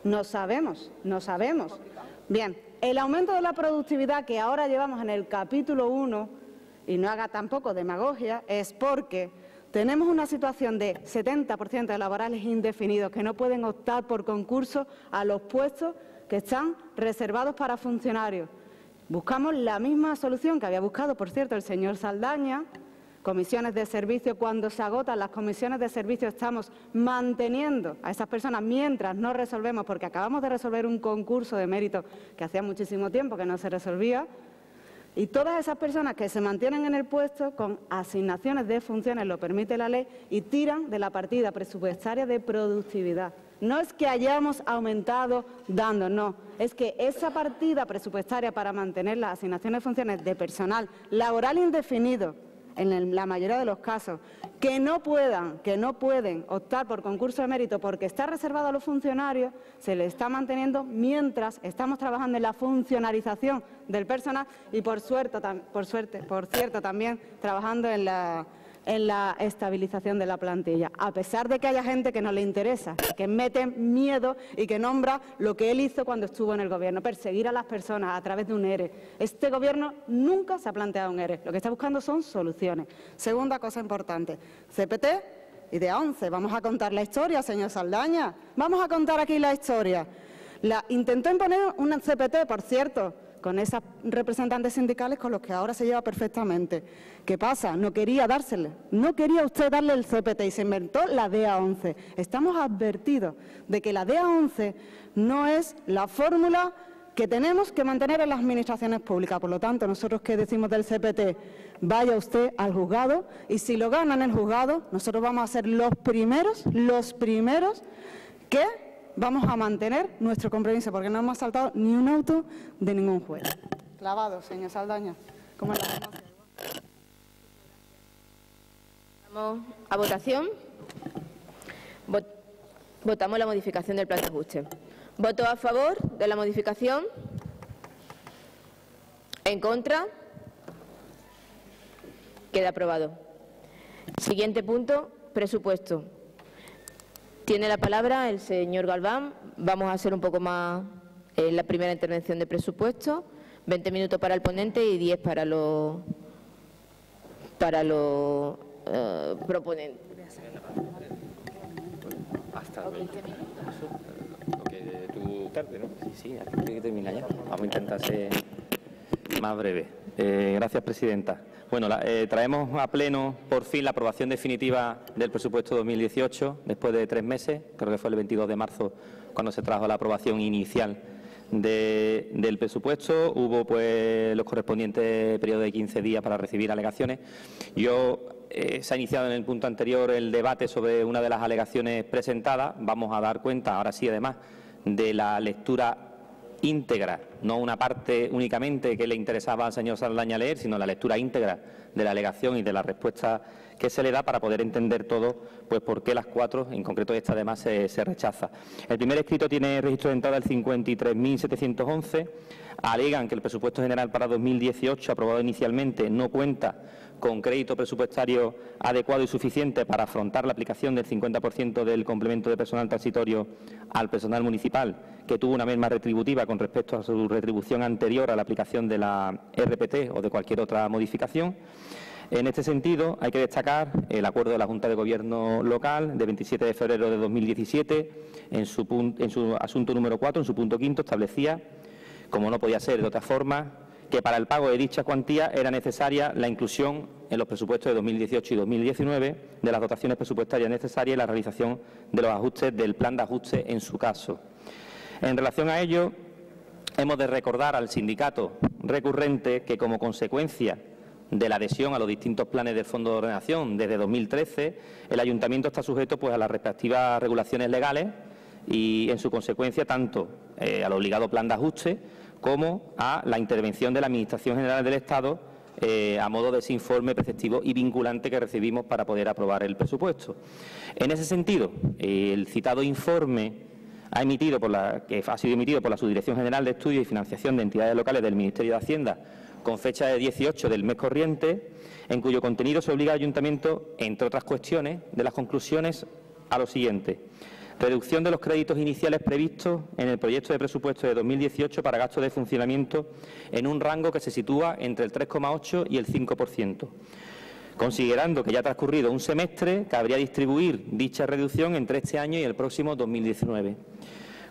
No sabemos. Bien, el aumento de la productividad que ahora llevamos en el capítulo 1, y no haga tampoco demagogia, es porque tenemos una situación de 70% de laborales indefinidos que no pueden optar por concurso a los puestos que están reservados para funcionarios. Buscamos la misma solución que había buscado, por cierto, el señor Saldaña. Comisiones de servicio, cuando se agotan las comisiones de servicio estamos manteniendo a esas personas mientras no resolvemos, porque acabamos de resolver un concurso de mérito que hacía muchísimo tiempo que no se resolvía, y todas esas personas que se mantienen en el puesto con asignaciones de funciones, lo permite la ley, y tiran de la partida presupuestaria de productividad. No es que hayamos aumentado dando, no, es que esa partida presupuestaria para mantener las asignaciones de funciones de personal laboral indefinido, en la mayoría de los casos, que no pueden optar por concurso de mérito porque está reservado a los funcionarios, se le está manteniendo mientras estamos trabajando en la funcionarización del personal y, por cierto, también trabajando en la estabilización de la plantilla, a pesar de que haya gente que no le interesa, que mete miedo y que nombra lo que él hizo cuando estuvo en el Gobierno, perseguir a las personas a través de un ERE. Este Gobierno nunca se ha planteado un ERE, lo que está buscando son soluciones. Segunda cosa importante, CPT y de 11. Vamos a contar la historia, señor Saldaña, vamos a contar aquí la historia. Intentó imponer un CPT, por cierto, con esas representantes sindicales con los que ahora se lleva perfectamente. ¿Qué pasa? No quería dársele, no quería usted darle el CPT y se inventó la DA11. Estamos advertidos de que la DA11 no es la fórmula que tenemos que mantener en las administraciones públicas. Por lo tanto, nosotros que decimos del CPT, vaya usted al juzgado y si lo gana en el juzgado, nosotros vamos a ser los primeros que vamos a mantener nuestro compromiso, porque no hemos saltado ni un auto de ningún juez. Clavado, señor Saldaña. ¿Cómo la democracia? Vamos a votación. Votamos la modificación del plan de ajuste. ¿Voto a favor de la modificación? ¿En contra? Queda aprobado. Siguiente punto, presupuesto. Tiene la palabra el señor Galván. Vamos a hacer un poco más la primera intervención de presupuesto. 20 minutos para el ponente y 10 para los proponentes. Hasta 20 minutos. Lo que tú tarde, ¿no? Sí, aquí tiene que terminar ya. Vamos a intentar ser más breve. Gracias, presidenta. Bueno, traemos a pleno por fin la aprobación definitiva del presupuesto 2018, después de 3 meses, creo que fue el 22 de marzo cuando se trajo la aprobación inicial del presupuesto. Hubo pues los correspondientes periodos de 15 días para recibir alegaciones. Se ha iniciado en el punto anterior el debate sobre una de las alegaciones presentadas. Vamos a dar cuenta, ahora sí, además, de la lectura íntegra, no una parte únicamente que le interesaba al señor Saldaña leer, sino la lectura íntegra de la alegación y de la respuesta que se le da para poder entender todo, pues por qué las 4, en concreto esta además, se rechaza. El primer escrito tiene registro de entrada el 53.711. Alegan que el presupuesto general para 2018, aprobado inicialmente, no cuenta con crédito presupuestario adecuado y suficiente para afrontar la aplicación del 50% del complemento de personal transitorio al personal municipal, que tuvo una merma retributiva con respecto a su retribución anterior a la aplicación de la RPT o de cualquier otra modificación. En este sentido, hay que destacar el acuerdo de la Junta de Gobierno local de 27 de febrero de 2017, en su asunto número 4, en su punto 5, establecía, como no podía ser de otra forma, que para el pago de dicha cuantía era necesaria la inclusión en los presupuestos de 2018 y 2019 de las dotaciones presupuestarias necesarias y la realización de los ajustes del plan de ajuste en su caso. En relación a ello, hemos de recordar al sindicato recurrente que, como consecuencia de la adhesión a los distintos planes del Fondo de Ordenación desde 2013, el Ayuntamiento está sujeto pues a las respectivas regulaciones legales y, en su consecuencia, tanto al obligado plan de ajuste como a la intervención de la Administración General del Estado a modo de ese informe preceptivo y vinculante que recibimos para poder aprobar el presupuesto. En ese sentido, el citado informe que ha sido emitido por la Subdirección General de Estudios y Financiación de Entidades Locales del Ministerio de Hacienda, con fecha de 18 del mes corriente, en cuyo contenido se obliga al Ayuntamiento, entre otras cuestiones, de las conclusiones, a lo siguiente: reducción de los créditos iniciales previstos en el proyecto de presupuesto de 2018 para gastos de funcionamiento en un rango que se sitúa entre el 3,8 y el 5%. Considerando que ya ha transcurrido un semestre, cabría distribuir dicha reducción entre este año y el próximo 2019.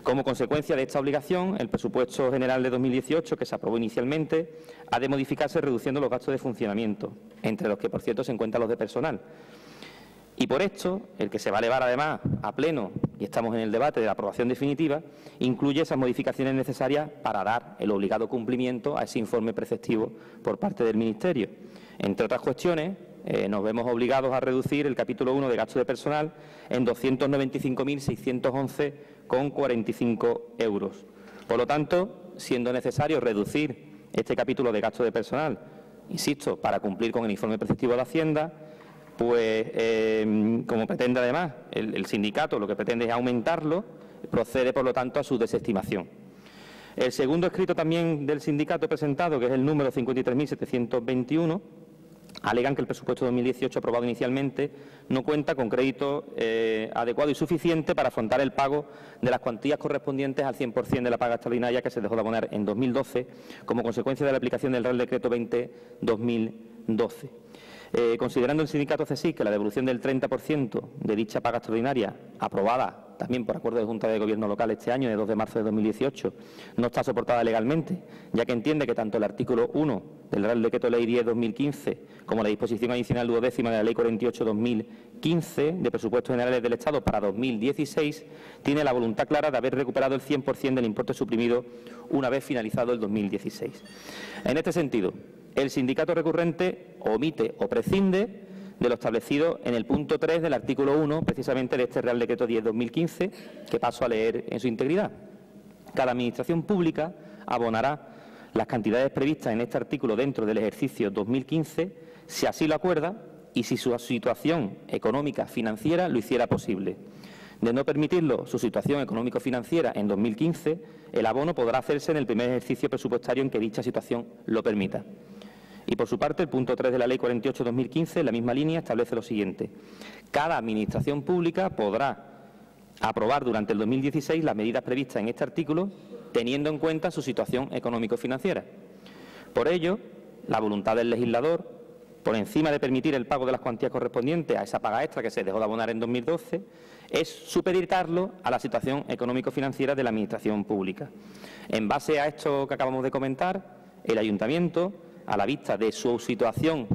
Como consecuencia de esta obligación, el presupuesto general de 2018, que se aprobó inicialmente, ha de modificarse reduciendo los gastos de funcionamiento, entre los que, por cierto, se encuentran los de personal. Y por esto, el que se va a elevar además a pleno, y estamos en el debate de la aprobación definitiva, incluye esas modificaciones necesarias para dar el obligado cumplimiento a ese informe preceptivo por parte del Ministerio. Entre otras cuestiones, nos vemos obligados a reducir el capítulo 1 de gasto de personal en 295.611,45 euros. Por lo tanto, siendo necesario reducir este capítulo de gasto de personal, insisto, para cumplir con el informe preceptivo de Hacienda, pues como pretende además el sindicato, lo que pretende es aumentarlo, procede por lo tanto a su desestimación. El segundo escrito también del sindicato presentado, que es el número 53.721, alegan que el presupuesto 2018 aprobado inicialmente no cuenta con crédito adecuado y suficiente para afrontar el pago de las cuantías correspondientes al 100% de la paga extraordinaria que se dejó de abonar en 2012 como consecuencia de la aplicación del Real Decreto 20-2012. Considerando el sindicato CSIC que la devolución del 30% de dicha paga extraordinaria, aprobada también por acuerdo de Junta de Gobierno local este año, de 2 de marzo de 2018, no está soportada legalmente, ya que entiende que tanto el artículo 1 del Real Decreto Ley 10-2015 como la disposición adicional 12ª de la Ley 48-2015 de Presupuestos Generales del Estado para 2016 tiene la voluntad clara de haber recuperado el 100% del importe suprimido una vez finalizado el 2016. En este sentido, el sindicato recurrente omite o prescinde de lo establecido en el punto 3 del artículo 1, precisamente de este Real Decreto 10-2015, que paso a leer en su integridad. Cada administración pública abonará las cantidades previstas en este artículo dentro del ejercicio 2015, si así lo acuerda y si su situación económica financiera lo hiciera posible. De no permitirlo su situación económico-financiera en 2015, el abono podrá hacerse en el primer ejercicio presupuestario en que dicha situación lo permita. Y por su parte, el punto 3 de la Ley 48-2015, en la misma línea, establece lo siguiente. Cada administración pública podrá aprobar durante el 2016 las medidas previstas en este artículo, teniendo en cuenta su situación económico-financiera. Por ello, la voluntad del legislador, por encima de permitir el pago de las cuantías correspondientes a esa paga extra que se dejó de abonar en 2012, es supeditarlo a la situación económico-financiera de la administración pública. En base a esto que acabamos de comentar, el Ayuntamiento, a la vista de su situación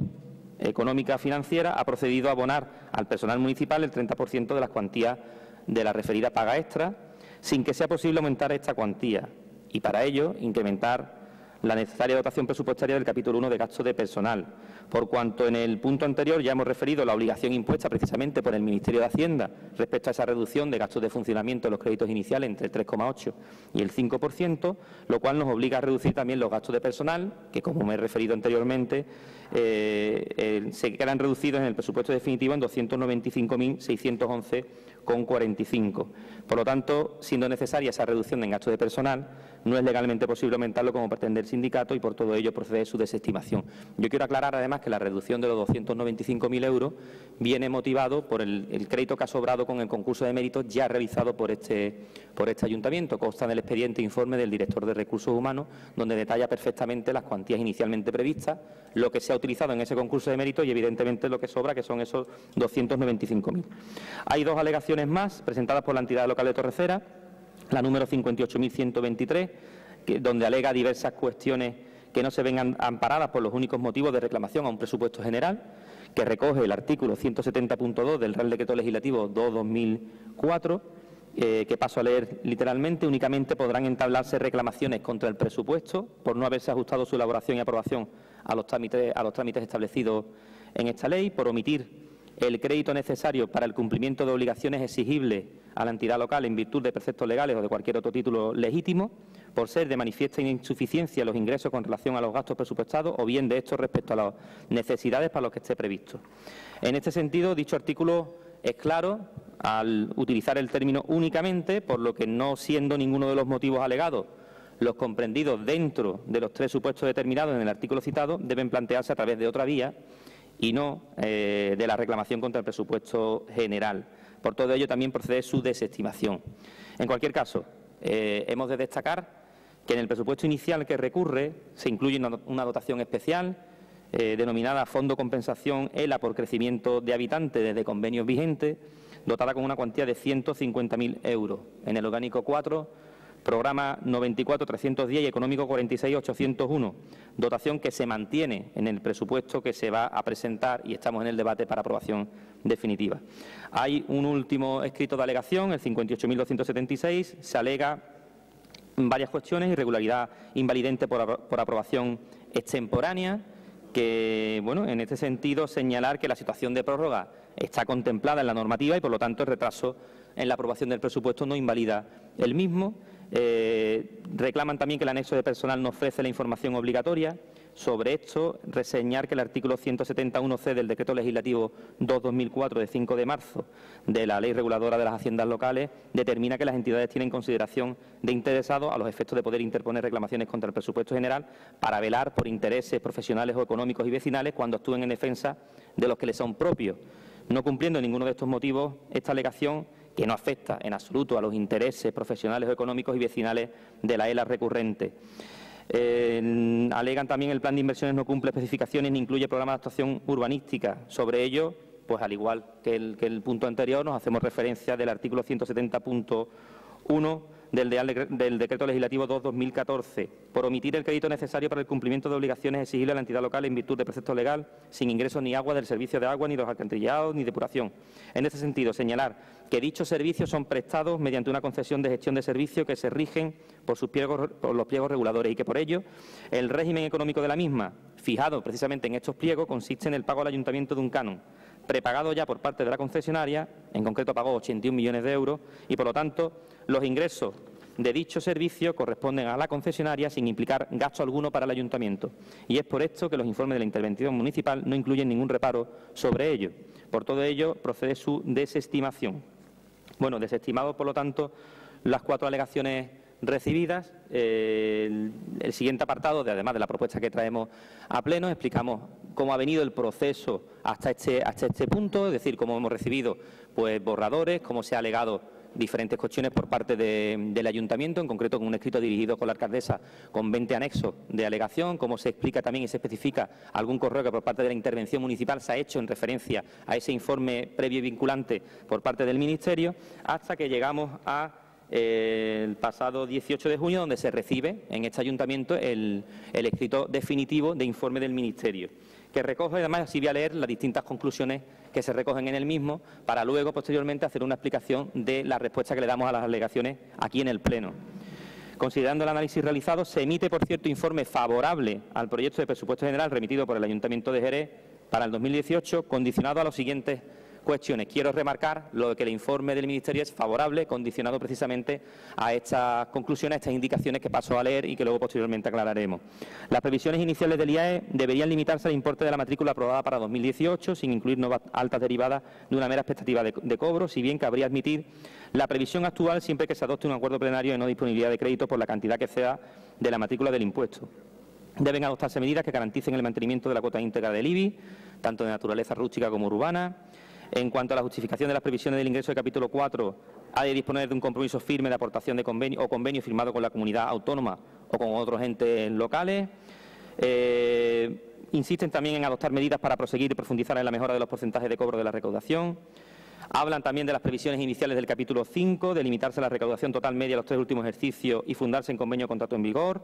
económica financiera, ha procedido a abonar al personal municipal el 30% de las cuantías de la referida paga extra, sin que sea posible aumentar esta cuantía y, para ello, incrementar la necesaria dotación presupuestaria del capítulo 1 de gasto de personal, por cuanto en el punto anterior ya hemos referido la obligación impuesta precisamente por el Ministerio de Hacienda respecto a esa reducción de gastos de funcionamiento de los créditos iniciales entre el 3,8 y el 5%, lo cual nos obliga a reducir también los gastos de personal, que como me he referido anteriormente, se quedan reducidos en el presupuesto definitivo en 295.611,45. Por lo tanto, siendo necesaria esa reducción en gastos de personal, no es legalmente posible aumentarlo como pretende el sindicato y por todo ello procede su desestimación. Yo quiero aclarar además que la reducción de los 295.000 euros viene motivado por el crédito que ha sobrado con el concurso de méritos ya realizado por este ayuntamiento. Consta en el expediente informe del director de Recursos Humanos, donde detalla perfectamente las cuantías inicialmente previstas, lo que se ha utilizado en ese concurso de méritos y evidentemente lo que sobra, que son esos 295.000. Hay dos alegaciones más presentadas por la entidad local de Torrecera, la número 58.123, donde alega diversas cuestiones que no se ven amparadas por los únicos motivos de reclamación a un presupuesto general, que recoge el artículo 170.2 del Real Decreto Legislativo 2-2004, que paso a leer literalmente. Únicamente podrán entablarse reclamaciones contra el presupuesto por no haberse ajustado su elaboración y aprobación a los trámites establecidos en esta ley, por omitir el crédito necesario para el cumplimiento de obligaciones exigibles a la entidad local en virtud de preceptos legales o de cualquier otro título legítimo, por ser de manifiesta insuficiencia los ingresos con relación a los gastos presupuestados o bien de estos respecto a las necesidades para los que esté previsto. En este sentido, dicho artículo es claro al utilizar el término únicamente, por lo que no siendo ninguno de los motivos alegados los comprendidos dentro de los tres supuestos determinados en el artículo citado, deben plantearse a través de otra vía y no de la reclamación contra el presupuesto general. Por todo ello, también procede su desestimación. En cualquier caso, hemos de destacar que en el presupuesto inicial que recurre se incluye una dotación especial denominada Fondo Compensación ELA por crecimiento de habitantes desde convenios vigentes, dotada con una cuantía de 150.000 euros. En el orgánico 4, programa 94.310 y económico 46.801, dotación que se mantiene en el presupuesto que se va a presentar y estamos en el debate para aprobación definitiva. Hay un último escrito de alegación, el 58.276, se alega varias cuestiones: irregularidad invalidente por aprobación extemporánea, que, bueno, en este sentido señalar que la situación de prórroga está contemplada en la normativa y, por lo tanto, el retraso en la aprobación del presupuesto no invalida el mismo. Reclaman también que el anexo de personal no ofrece la información obligatoria. Sobre esto, reseñar que el artículo 171c del Decreto Legislativo 2/2004 de 5 de marzo de la Ley Reguladora de las Haciendas Locales determina que las entidades tienen consideración de interesados a los efectos de poder interponer reclamaciones contra el presupuesto general para velar por intereses profesionales o económicos y vecinales cuando actúen en defensa de los que les son propios. No cumpliendo ninguno de estos motivos, esta alegación, que no afecta en absoluto a los intereses profesionales o económicos y vecinales de la ELA recurrente. Alegan también el plan de inversiones no cumple especificaciones ni incluye programa de actuación urbanística. Sobre ello, pues al igual que el punto anterior, nos hacemos referencia del artículo 170.1 del Decreto Legislativo 2/2014, por omitir el crédito necesario para el cumplimiento de obligaciones exigibles a la entidad local en virtud de precepto legal, sin ingresos ni agua del servicio de agua, ni de los alcantarillados, ni depuración. En este sentido, señalar que dichos servicios son prestados mediante una concesión de gestión de servicio que se rigen por los pliegos reguladores y que, por ello, el régimen económico de la misma, fijado precisamente en estos pliegos, consiste en el pago al ayuntamiento de un canon, prepagado ya por parte de la concesionaria, en concreto pagó 81 millones de euros, y por lo tanto los ingresos de dicho servicio corresponden a la concesionaria sin implicar gasto alguno para el ayuntamiento. Y es por esto que los informes de la intervención municipal no incluyen ningún reparo sobre ello. Por todo ello, procede su desestimación. Bueno, desestimados, por lo tanto, las 4 alegaciones recibidas. El siguiente apartado, además de la propuesta que traemos a pleno, explicamos cómo ha venido el proceso hasta este punto, es decir, cómo hemos recibido pues borradores, cómo se ha alegado diferentes cuestiones por parte del ayuntamiento, en concreto con un escrito dirigido con la alcaldesa con 20 anexos de alegación, cómo se explica también y se especifica algún correo que por parte de la intervención municipal se ha hecho en referencia a ese informe previo y vinculante por parte del Ministerio, hasta que llegamos a el pasado 18 de junio, donde se recibe en este ayuntamiento el escrito definitivo de informe del Ministerio, que recoge, además, así voy a leer las distintas conclusiones que se recogen en el mismo, para luego, posteriormente, hacer una explicación de la respuesta que le damos a las alegaciones aquí en el Pleno. Considerando el análisis realizado, se emite, por cierto, informe favorable al proyecto de presupuesto general remitido por el Ayuntamiento de Jerez para el 2018, condicionado a los siguientes cuestiones. Quiero remarcar lo que el informe del Ministerio es favorable, condicionado precisamente a estas conclusiones, a estas indicaciones que paso a leer y que luego posteriormente aclararemos. Las previsiones iniciales del IAE deberían limitarse al importe de la matrícula aprobada para 2018, sin incluir nuevas altas derivadas de una mera expectativa de cobro, si bien cabría admitir la previsión actual siempre que se adopte un acuerdo plenario de no disponibilidad de crédito por la cantidad que exceda de la matrícula del impuesto. Deben adoptarse medidas que garanticen el mantenimiento de la cuota íntegra del IBI, tanto de naturaleza rústica como urbana. En cuanto a la justificación de las previsiones del ingreso del capítulo 4, ha de disponer de un compromiso firme de aportación de convenio o convenio firmado con la comunidad autónoma o con otros entes locales. Insisten también en adoptar medidas para proseguir y profundizar en la mejora de los porcentajes de cobro de la recaudación. Hablan también de las previsiones iniciales del capítulo 5, de limitarse la recaudación total media a los 3 últimos ejercicios y fundarse en convenio o contrato en vigor.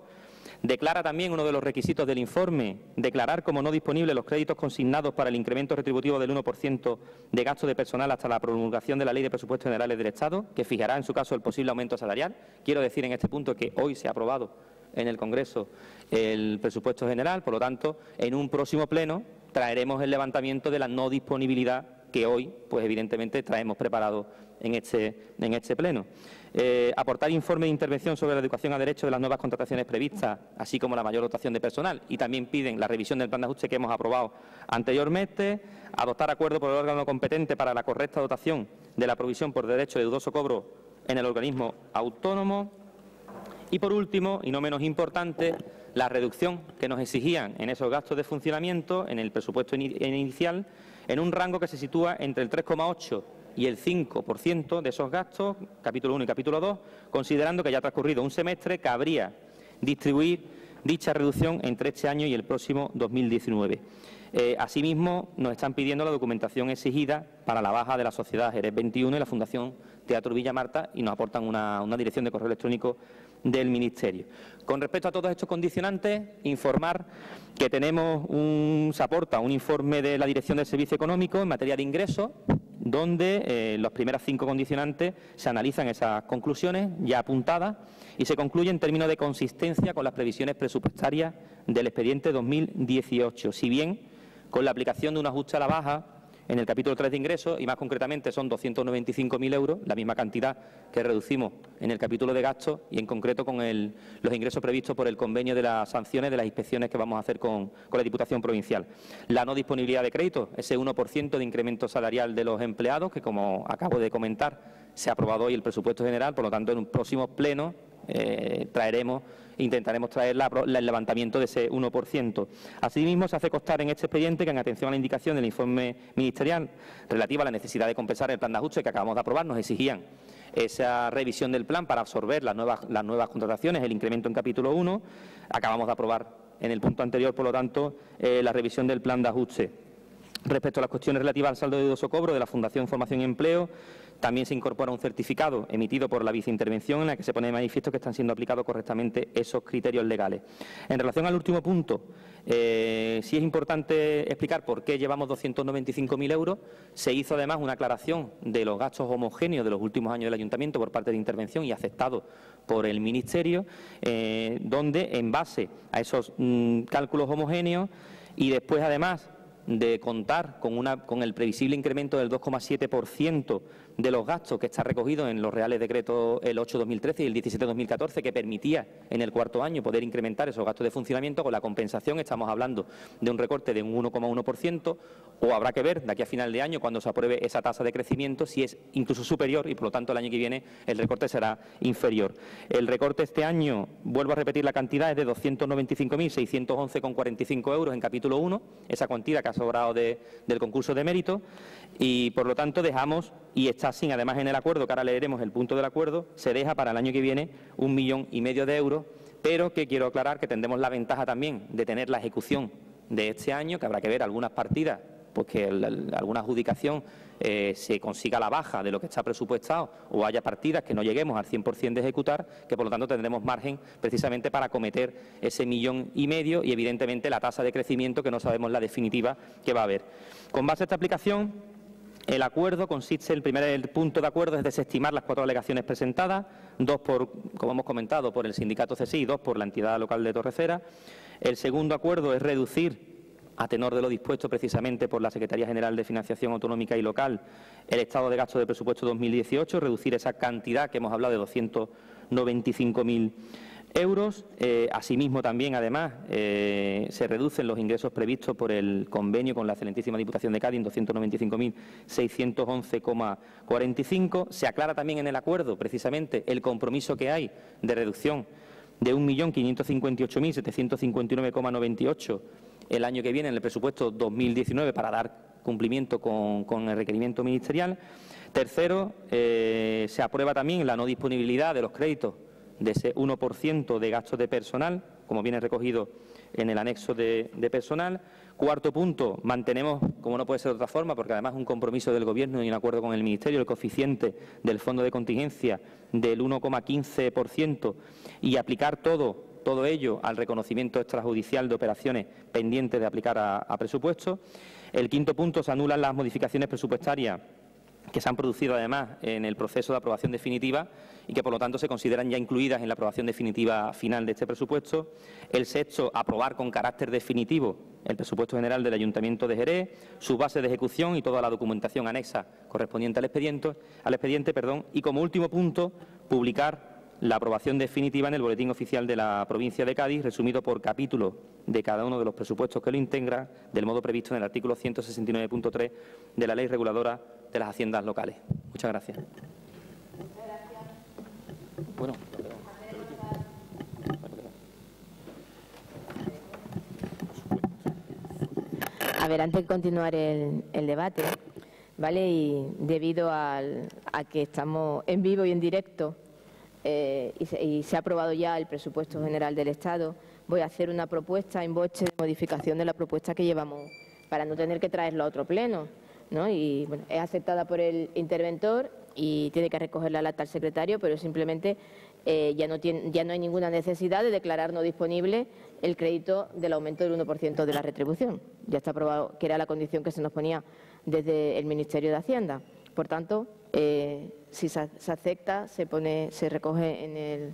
Declara también uno de los requisitos del informe, declarar como no disponibles los créditos consignados para el incremento retributivo del 1% de gasto de personal hasta la promulgación de la Ley de Presupuestos Generales del Estado, que fijará en su caso el posible aumento salarial. Quiero decir en este punto que hoy se ha aprobado en el Congreso el presupuesto general, por lo tanto, en un próximo pleno traeremos el levantamiento de la no disponibilidad que hoy, pues evidentemente, traemos preparado en este pleno. Aportar informe de intervención sobre la educación a derecho de las nuevas contrataciones previstas, así como la mayor dotación de personal. Y también piden la revisión del plan de ajuste que hemos aprobado anteriormente. Adoptar acuerdo por el órgano competente para la correcta dotación de la provisión por derecho de dudoso cobro en el organismo autónomo. Y, por último, y no menos importante, la reducción que nos exigían en esos gastos de funcionamiento, en el presupuesto inicial, en un rango que se sitúa entre el 3,8% y el 5% de esos gastos, capítulo 1 y capítulo 2, considerando que ya ha transcurrido un semestre, cabría distribuir dicha reducción entre este año y el próximo 2019. Asimismo, nos están pidiendo la documentación exigida para la baja de la Sociedad Jerez 21 y la Fundación Teatro Villa Marta y nos aportan una dirección de correo electrónico del Ministerio. Con respecto a todos estos condicionantes, informar que se aporta un informe de la Dirección del Servicio Económico en materia de ingresos, donde las primeras 5 condicionantes se analizan esas conclusiones ya apuntadas y se concluye en términos de consistencia con las previsiones presupuestarias del expediente 2018, si bien con la aplicación de un ajuste a la baja en el capítulo 3 de ingresos, y más concretamente son 295.000 euros, la misma cantidad que reducimos en el capítulo de gastos y en concreto con los ingresos previstos por el convenio de las sanciones de las inspecciones que vamos a hacer con la Diputación Provincial. La no disponibilidad de crédito, ese 1% de incremento salarial de los empleados, que como acabo de comentar, se ha aprobado hoy el presupuesto general, por lo tanto en un próximo pleno intentaremos traer el levantamiento de ese 1%. Asimismo, se hace constar en este expediente que, en atención a la indicación del informe ministerial relativa a la necesidad de compensar el plan de ajuste que acabamos de aprobar, nos exigían esa revisión del plan para absorber las nuevas contrataciones, el incremento en capítulo 1. Acabamos de aprobar en el punto anterior, por lo tanto, la revisión del plan de ajuste. Respecto a las cuestiones relativas al saldo de dudoso cobro de la Fundación Formación y Empleo, también se incorpora un certificado emitido por la viceintervención en la que se pone de manifiesto que están siendo aplicados correctamente esos criterios legales. En relación al último punto, sí es importante explicar por qué llevamos 295.000 euros. Se hizo además una aclaración de los gastos homogéneos de los últimos años del Ayuntamiento por parte de intervención y aceptado por el Ministerio, donde en base a esos cálculos homogéneos y después además de contar con el previsible incremento del 2,7% de los gastos que está recogido en los Reales Decretos el 8-2013 y el 17-2014, que permitía en el cuarto año poder incrementar esos gastos de funcionamiento. Con la compensación estamos hablando de un recorte de un 1,1%, o habrá que ver de aquí a final de año, cuando se apruebe esa tasa de crecimiento, si es incluso superior y, por lo tanto, el año que viene el recorte será inferior. El recorte este año, vuelvo a repetir la cantidad, es de 295.611,45 euros en capítulo 1, esa cuantía que ha sobrado del concurso de mérito, y por lo tanto dejamos, y está así además en el acuerdo, que ahora leeremos el punto del acuerdo, se deja para el año que viene 1,5 millones de euros, pero que quiero aclarar que tendremos la ventaja también de tener la ejecución de este año, que habrá que ver algunas partidas, pues que alguna adjudicación se consiga la baja de lo que está presupuestado o haya partidas que no lleguemos al 100% de ejecutar, que por lo tanto tendremos margen precisamente para acometer ese 1,5 millones y evidentemente la tasa de crecimiento que no sabemos la definitiva que va a haber. Con base a esta aplicación, el acuerdo consiste, el punto de acuerdo es desestimar las 4 alegaciones presentadas, 2 como hemos comentado, por el sindicato CSI y 2 por la entidad local de Torrecera. El segundo acuerdo es reducir, a tenor de lo dispuesto precisamente por la Secretaría General de Financiación Autonómica y Local, el estado de gasto del presupuesto 2018, reducir esa cantidad que hemos hablado de 295.000 euros. Asimismo, también, además, se reducen los ingresos previstos por el convenio con la excelentísima Diputación de Cádiz en 295.611,45. Se aclara también en el acuerdo, precisamente, el compromiso que hay de reducción de 1.558.759,98 el año que viene en el presupuesto 2019 para dar cumplimiento con el requerimiento ministerial. Tercero, se aprueba también la no disponibilidad de los créditos de ese 1% de gastos de personal, como viene recogido en el anexo de personal. Cuarto punto, mantenemos, como no puede ser de otra forma, porque además es un compromiso del Gobierno y un acuerdo con el Ministerio, el coeficiente del fondo de contingencia del 1,15% y aplicar todo ello al reconocimiento extrajudicial de operaciones pendientes de aplicar a presupuestos. El quinto punto, se anulan las modificaciones presupuestarias que se han producido además en el proceso de aprobación definitiva y que por lo tanto se consideran ya incluidas en la aprobación definitiva final de este presupuesto. El sexto, aprobar con carácter definitivo el presupuesto general del Ayuntamiento de Jerez, su base de ejecución y toda la documentación anexa correspondiente al expediente. Y como último punto, publicar la aprobación definitiva en el Boletín Oficial de la Provincia de Cádiz, resumido por capítulo de cada uno de los presupuestos que lo integran, del modo previsto en el artículo 169.3 de la Ley Reguladora de las Haciendas Locales. Muchas gracias. Bueno. A ver, antes de continuar el debate, ¿vale? Y debido a que estamos en vivo y en directo y se ha aprobado ya el presupuesto general del Estado, voy a hacer una propuesta in voce de modificación de la propuesta que llevamos para no tener que traerlo a otro pleno, ¿no? Y bueno, es aceptada por el interventor y tiene que recogerla al acta al secretario, pero simplemente ya no hay ninguna necesidad de declarar no disponible el crédito del aumento del 1% de la retribución. Ya está aprobado, que era la condición que se nos ponía desde el Ministerio de Hacienda. Por tanto, si se acepta, se recoge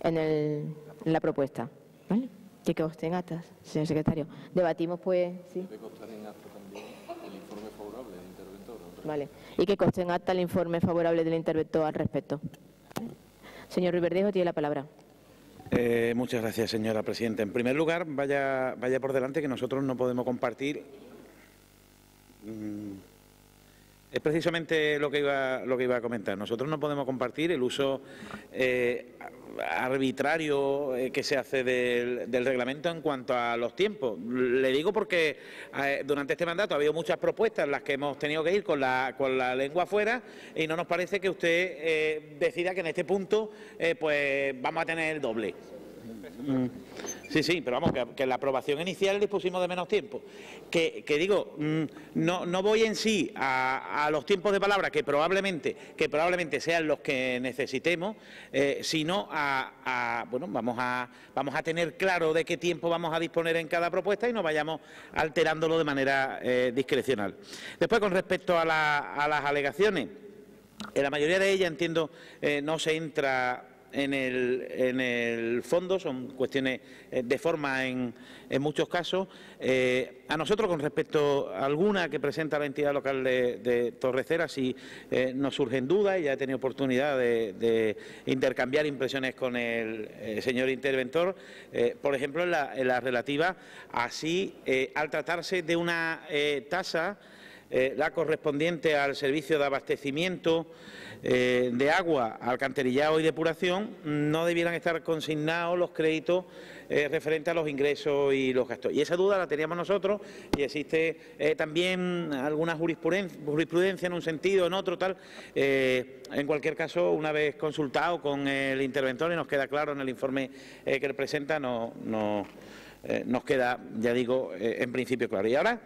en la propuesta. ¿Vale? Que conste en actas, señor secretario. Debatimos, pues, sí. Debe constar en acta también el informe favorable del interventor. Vale. Y que conste en acta el informe favorable del interventor al respecto. Señor Ruiz Verdejo, tiene la palabra. Muchas gracias, señora presidenta. En primer lugar, vaya por delante que nosotros no podemos compartir. Es precisamente lo que iba a comentar. Nosotros no podemos compartir el uso arbitrario que se hace del reglamento en cuanto a los tiempos. Le digo porque durante este mandato ha habido muchas propuestas en las que hemos tenido que ir con la lengua afuera y no nos parece que usted decida que en este punto pues vamos a tener el doble. Sí, pero vamos, que en la aprobación inicial dispusimos de menos tiempo. Que digo, no voy en sí a los tiempos de palabra que probablemente sean los que necesitemos, sino bueno, vamos a tener claro de qué tiempo vamos a disponer en cada propuesta y no vayamos alterándolo de manera discrecional. Después, con respecto a las alegaciones, en la mayoría de ellas entiendo no se entra en el fondo, son cuestiones de forma en muchos casos. A nosotros, con respecto a alguna que presenta la entidad local de Torrecera, sí nos surgen dudas y ya he tenido oportunidad de intercambiar impresiones con el señor interventor, por ejemplo, en la relativa a si al tratarse de una tasa, la correspondiente al servicio de abastecimiento de agua, alcantarillado y depuración, no debieran estar consignados los créditos referentes a los ingresos y los gastos. Y esa duda la teníamos nosotros y existe también alguna jurisprudencia en un sentido, en otro, tal. En cualquier caso, una vez consultado con el interventor y nos queda claro en el informe que él presenta, nos queda, ya digo, en principio claro. Y ahora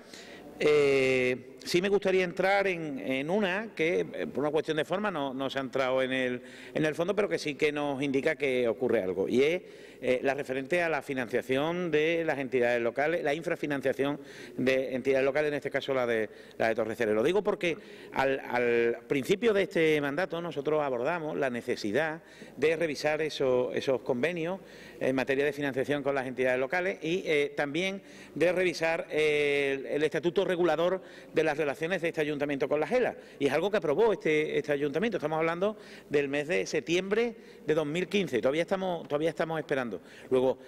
sí me gustaría entrar en una que, por una cuestión de forma, no se ha entrado en el fondo, pero que sí que nos indica que ocurre algo, y es la referente a la financiación de las entidades locales, la infrafinanciación de entidades locales, en este caso la de Torrecera. Lo digo porque al principio de este mandato nosotros abordamos la necesidad de revisar esos convenios en materia de financiación con las entidades locales y también de revisar el estatuto regulador de las relaciones de este ayuntamiento con la GELA. Y es algo que aprobó este ayuntamiento. Estamos hablando del mes de septiembre de 2015. Todavía estamos esperando. Luego,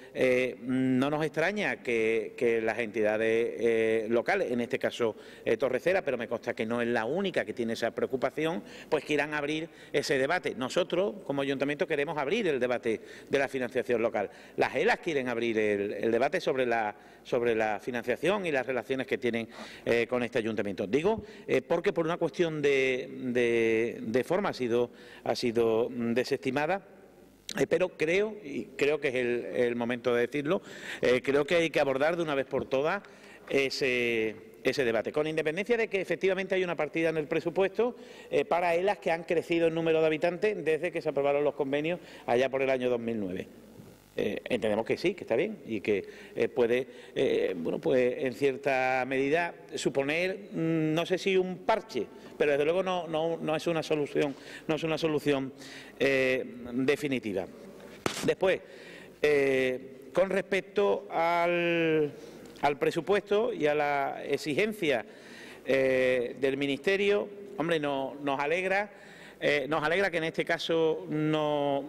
no nos extraña que las entidades locales, en este caso Torrecera, pero me consta que no es la única que tiene esa preocupación, pues quieran abrir ese debate. Nosotros, como ayuntamiento, queremos abrir el debate de la financiación local. Las GELAs quieren abrir el debate sobre la financiación y las relaciones que tienen con este ayuntamiento. Digo, porque por una cuestión de forma ha sido desestimada. Pero creo que es el momento de decirlo, creo que hay que abordar de una vez por todas ese debate, con independencia de que efectivamente hay una partida en el presupuesto para ELAs que han crecido en número de habitantes desde que se aprobaron los convenios allá por el año 2009. Entendemos que sí, que está bien y que puede, bueno, pues en cierta medida suponer, no sé si un parche, pero desde luego no es una solución, definitiva. Después, con respecto al presupuesto y a la exigencia del Ministerio, hombre, nos alegra que en este caso no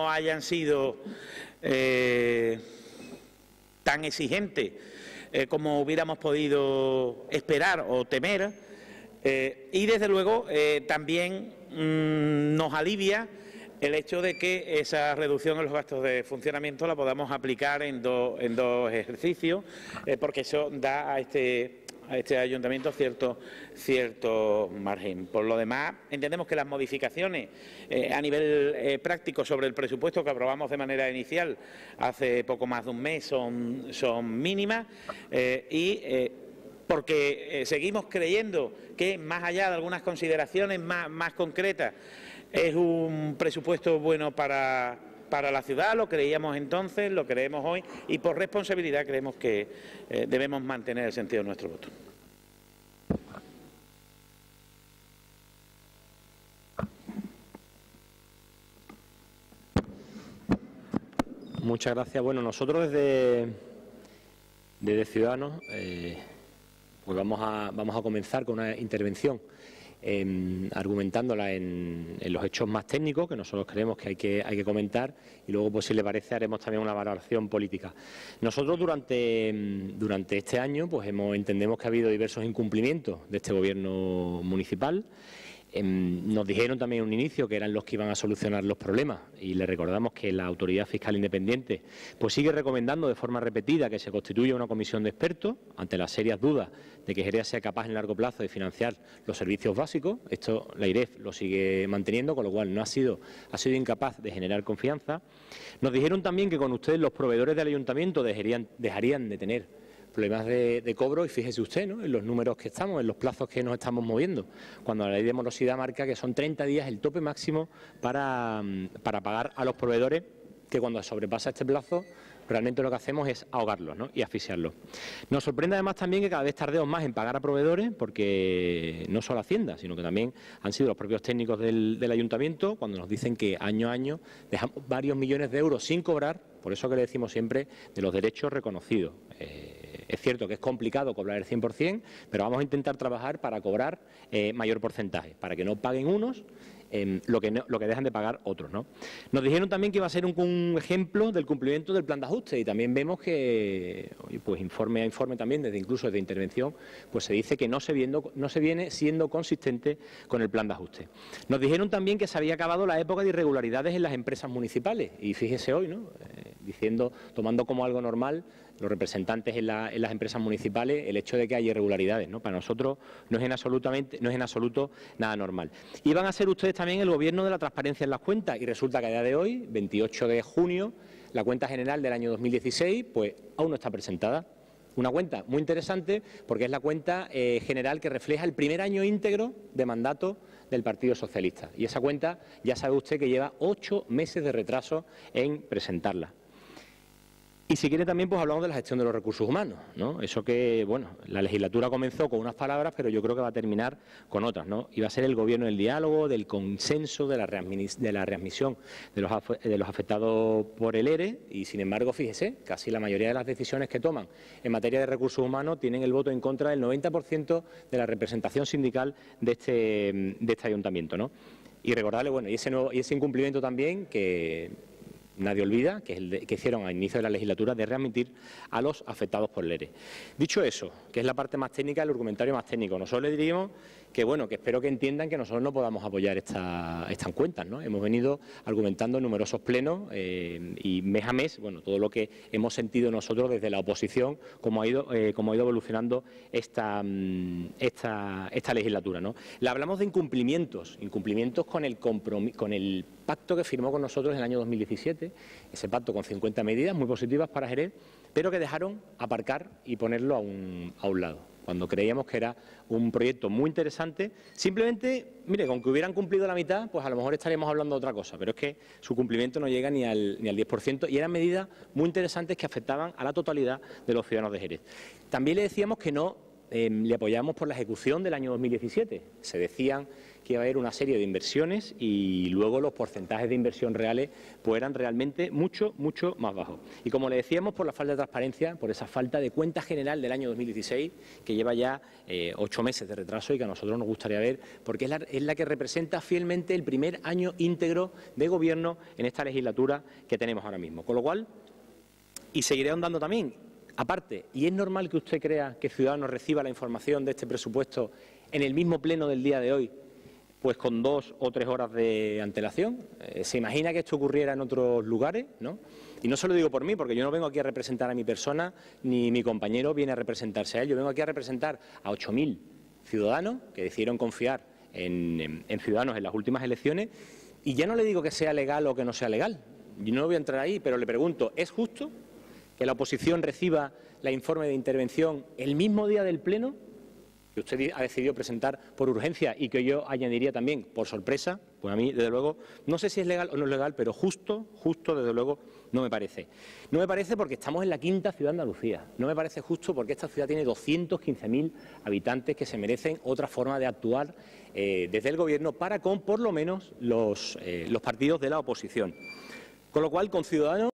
hayan sido tan exigentes como hubiéramos podido esperar o temer, y desde luego también nos alivia el hecho de que esa reducción en los gastos de funcionamiento la podamos aplicar en dos ejercicios, porque eso da a este ayuntamiento cierto margen. Por lo demás, entendemos que las modificaciones a nivel práctico sobre el presupuesto que aprobamos de manera inicial hace poco más de un mes son mínimas porque seguimos creyendo que, más allá de algunas consideraciones más concretas, es un presupuesto bueno para la ciudad. Lo creíamos entonces, lo creemos hoy, y por responsabilidad creemos que debemos mantener el sentido de nuestro voto. Muchas gracias. Bueno, nosotros desde Ciudadanos pues vamos a comenzar con una intervención argumentándola en los hechos más técnicos que nosotros creemos que hay que comentar, y luego, pues si le parece, haremos también una valoración política. Nosotros durante este año pues entendemos que ha habido diversos incumplimientos de este Gobierno municipal. Nos dijeron también en un inicio que eran los que iban a solucionar los problemas, y le recordamos que la Autoridad Fiscal Independiente pues sigue recomendando de forma repetida que se constituya una comisión de expertos ante las serias dudas de que Jerez sea capaz en largo plazo de financiar los servicios básicos. Esto la IREF lo sigue manteniendo, con lo cual ha sido incapaz de generar confianza. Nos dijeron también que con ustedes los proveedores del ayuntamiento dejarían de tener problemas de cobro, y fíjese usted, ¿no?, en los números que estamos, en los plazos que nos estamos moviendo, cuando la ley de morosidad marca que son 30 días el tope máximo para pagar a los proveedores, que cuando sobrepasa este plazo realmente lo que hacemos es ahogarlos, ¿no?, y asfixiarlos. Nos sorprende además también que cada vez tardemos más en pagar a proveedores, porque no solo Hacienda, sino que también han sido los propios técnicos del ayuntamiento cuando nos dicen que año a año dejamos varios millones de euros sin cobrar, por eso que le decimos siempre de los derechos reconocidos. Es cierto que es complicado cobrar el 100%, pero vamos a intentar trabajar para cobrar mayor porcentaje, para que no paguen unos lo que dejan de pagar otros, ¿no? Nos dijeron también que iba a ser un ejemplo del cumplimiento del plan de ajuste, y también vemos que, pues informe a informe también, incluso desde intervención, pues se dice que no se viene siendo consistente con el plan de ajuste. Nos dijeron también que se había acabado la época de irregularidades en las empresas municipales, y fíjese hoy, ¿no?, tomando como algo normal los representantes en las empresas municipales el hecho de que haya irregularidades, ¿no? Para nosotros no es en absoluto nada normal. Iban a ser ustedes también el gobierno de la transparencia en las cuentas, y resulta que a día de hoy, 28 de junio, la cuenta general del año 2016 pues aún no está presentada. Una cuenta muy interesante porque es la cuenta general que refleja el primer año íntegro de mandato del Partido Socialista, y esa cuenta ya sabe usted que lleva 8 meses de retraso en presentarla. Y si quiere también pues hablamos de la gestión de los recursos humanos, ¿no? Eso que, bueno, la legislatura comenzó con unas palabras, pero yo creo que va a terminar con otras, ¿no? Y va a ser el gobierno del diálogo, del consenso, de la readmisión de los afectados por el ERE, y sin embargo, fíjese, casi la mayoría de las decisiones que toman en materia de recursos humanos tienen el voto en contra del 90% de la representación sindical de este ayuntamiento, ¿no? Y recordarle, bueno, y ese incumplimiento también que nadie olvida, que es el que hicieron al inicio de la legislatura, de readmitir a los afectados por el ERE. Dicho eso, que es la parte más técnica, el argumentario más técnico, nosotros le diríamos que, bueno, que espero que entiendan que nosotros no podamos apoyar estas cuentas, ¿no? Hemos venido argumentando en numerosos plenos y mes a mes, bueno, todo lo que hemos sentido nosotros desde la oposición, cómo ha ido evolucionando esta legislatura, ¿no? Le hablamos de incumplimientos con el pacto que firmó con nosotros en el año 2017, ese pacto con 50 medidas muy positivas para Jerez, pero que dejaron aparcar y ponerlo a un lado, cuando creíamos que era un proyecto muy interesante. Simplemente, mire, con que hubieran cumplido la mitad, pues a lo mejor estaríamos hablando de otra cosa, pero es que su cumplimiento no llega ni al 10%, y eran medidas muy interesantes que afectaban a la totalidad de los ciudadanos de Jerez. También le decíamos que no le apoyamos por la ejecución del año 2017. Se decían que iba a haber una serie de inversiones y luego los porcentajes de inversión reales pues eran realmente mucho más bajos. Y como le decíamos, por la falta de transparencia, por esa falta de cuenta general del año 2016, que lleva ya 8 meses de retraso y que a nosotros nos gustaría ver, porque es la que representa fielmente el primer año íntegro de gobierno en esta legislatura que tenemos ahora mismo. Con lo cual, y seguiré ahondando también, aparte, y es normal que usted crea que Ciudadanos reciba la información de este presupuesto en el mismo pleno del día de hoy, pues con 2 o 3 horas de antelación. ¿Se imagina que esto ocurriera en otros lugares? ¿No? Y no se lo digo por mí, porque yo no vengo aquí a representar a mi persona, ni mi compañero viene a representarse a él. Yo vengo aquí a representar a 8.000 ciudadanos que decidieron confiar en Ciudadanos en las últimas elecciones. Y ya no le digo que sea legal o que no sea legal. Yo no voy a entrar ahí, pero le pregunto, ¿es justo que la oposición reciba la informe de intervención el mismo día del Pleno, que usted ha decidido presentar por urgencia y que yo añadiría también por sorpresa? Pues a mí, desde luego, no sé si es legal o no es legal, pero justo, desde luego, no me parece. No me parece porque estamos en la 5ª ciudad de Andalucía. No me parece justo porque esta ciudad tiene 215.000 habitantes que se merecen otra forma de actuar desde el Gobierno para con, por lo menos, los partidos de la oposición. Con lo cual, con Ciudadanos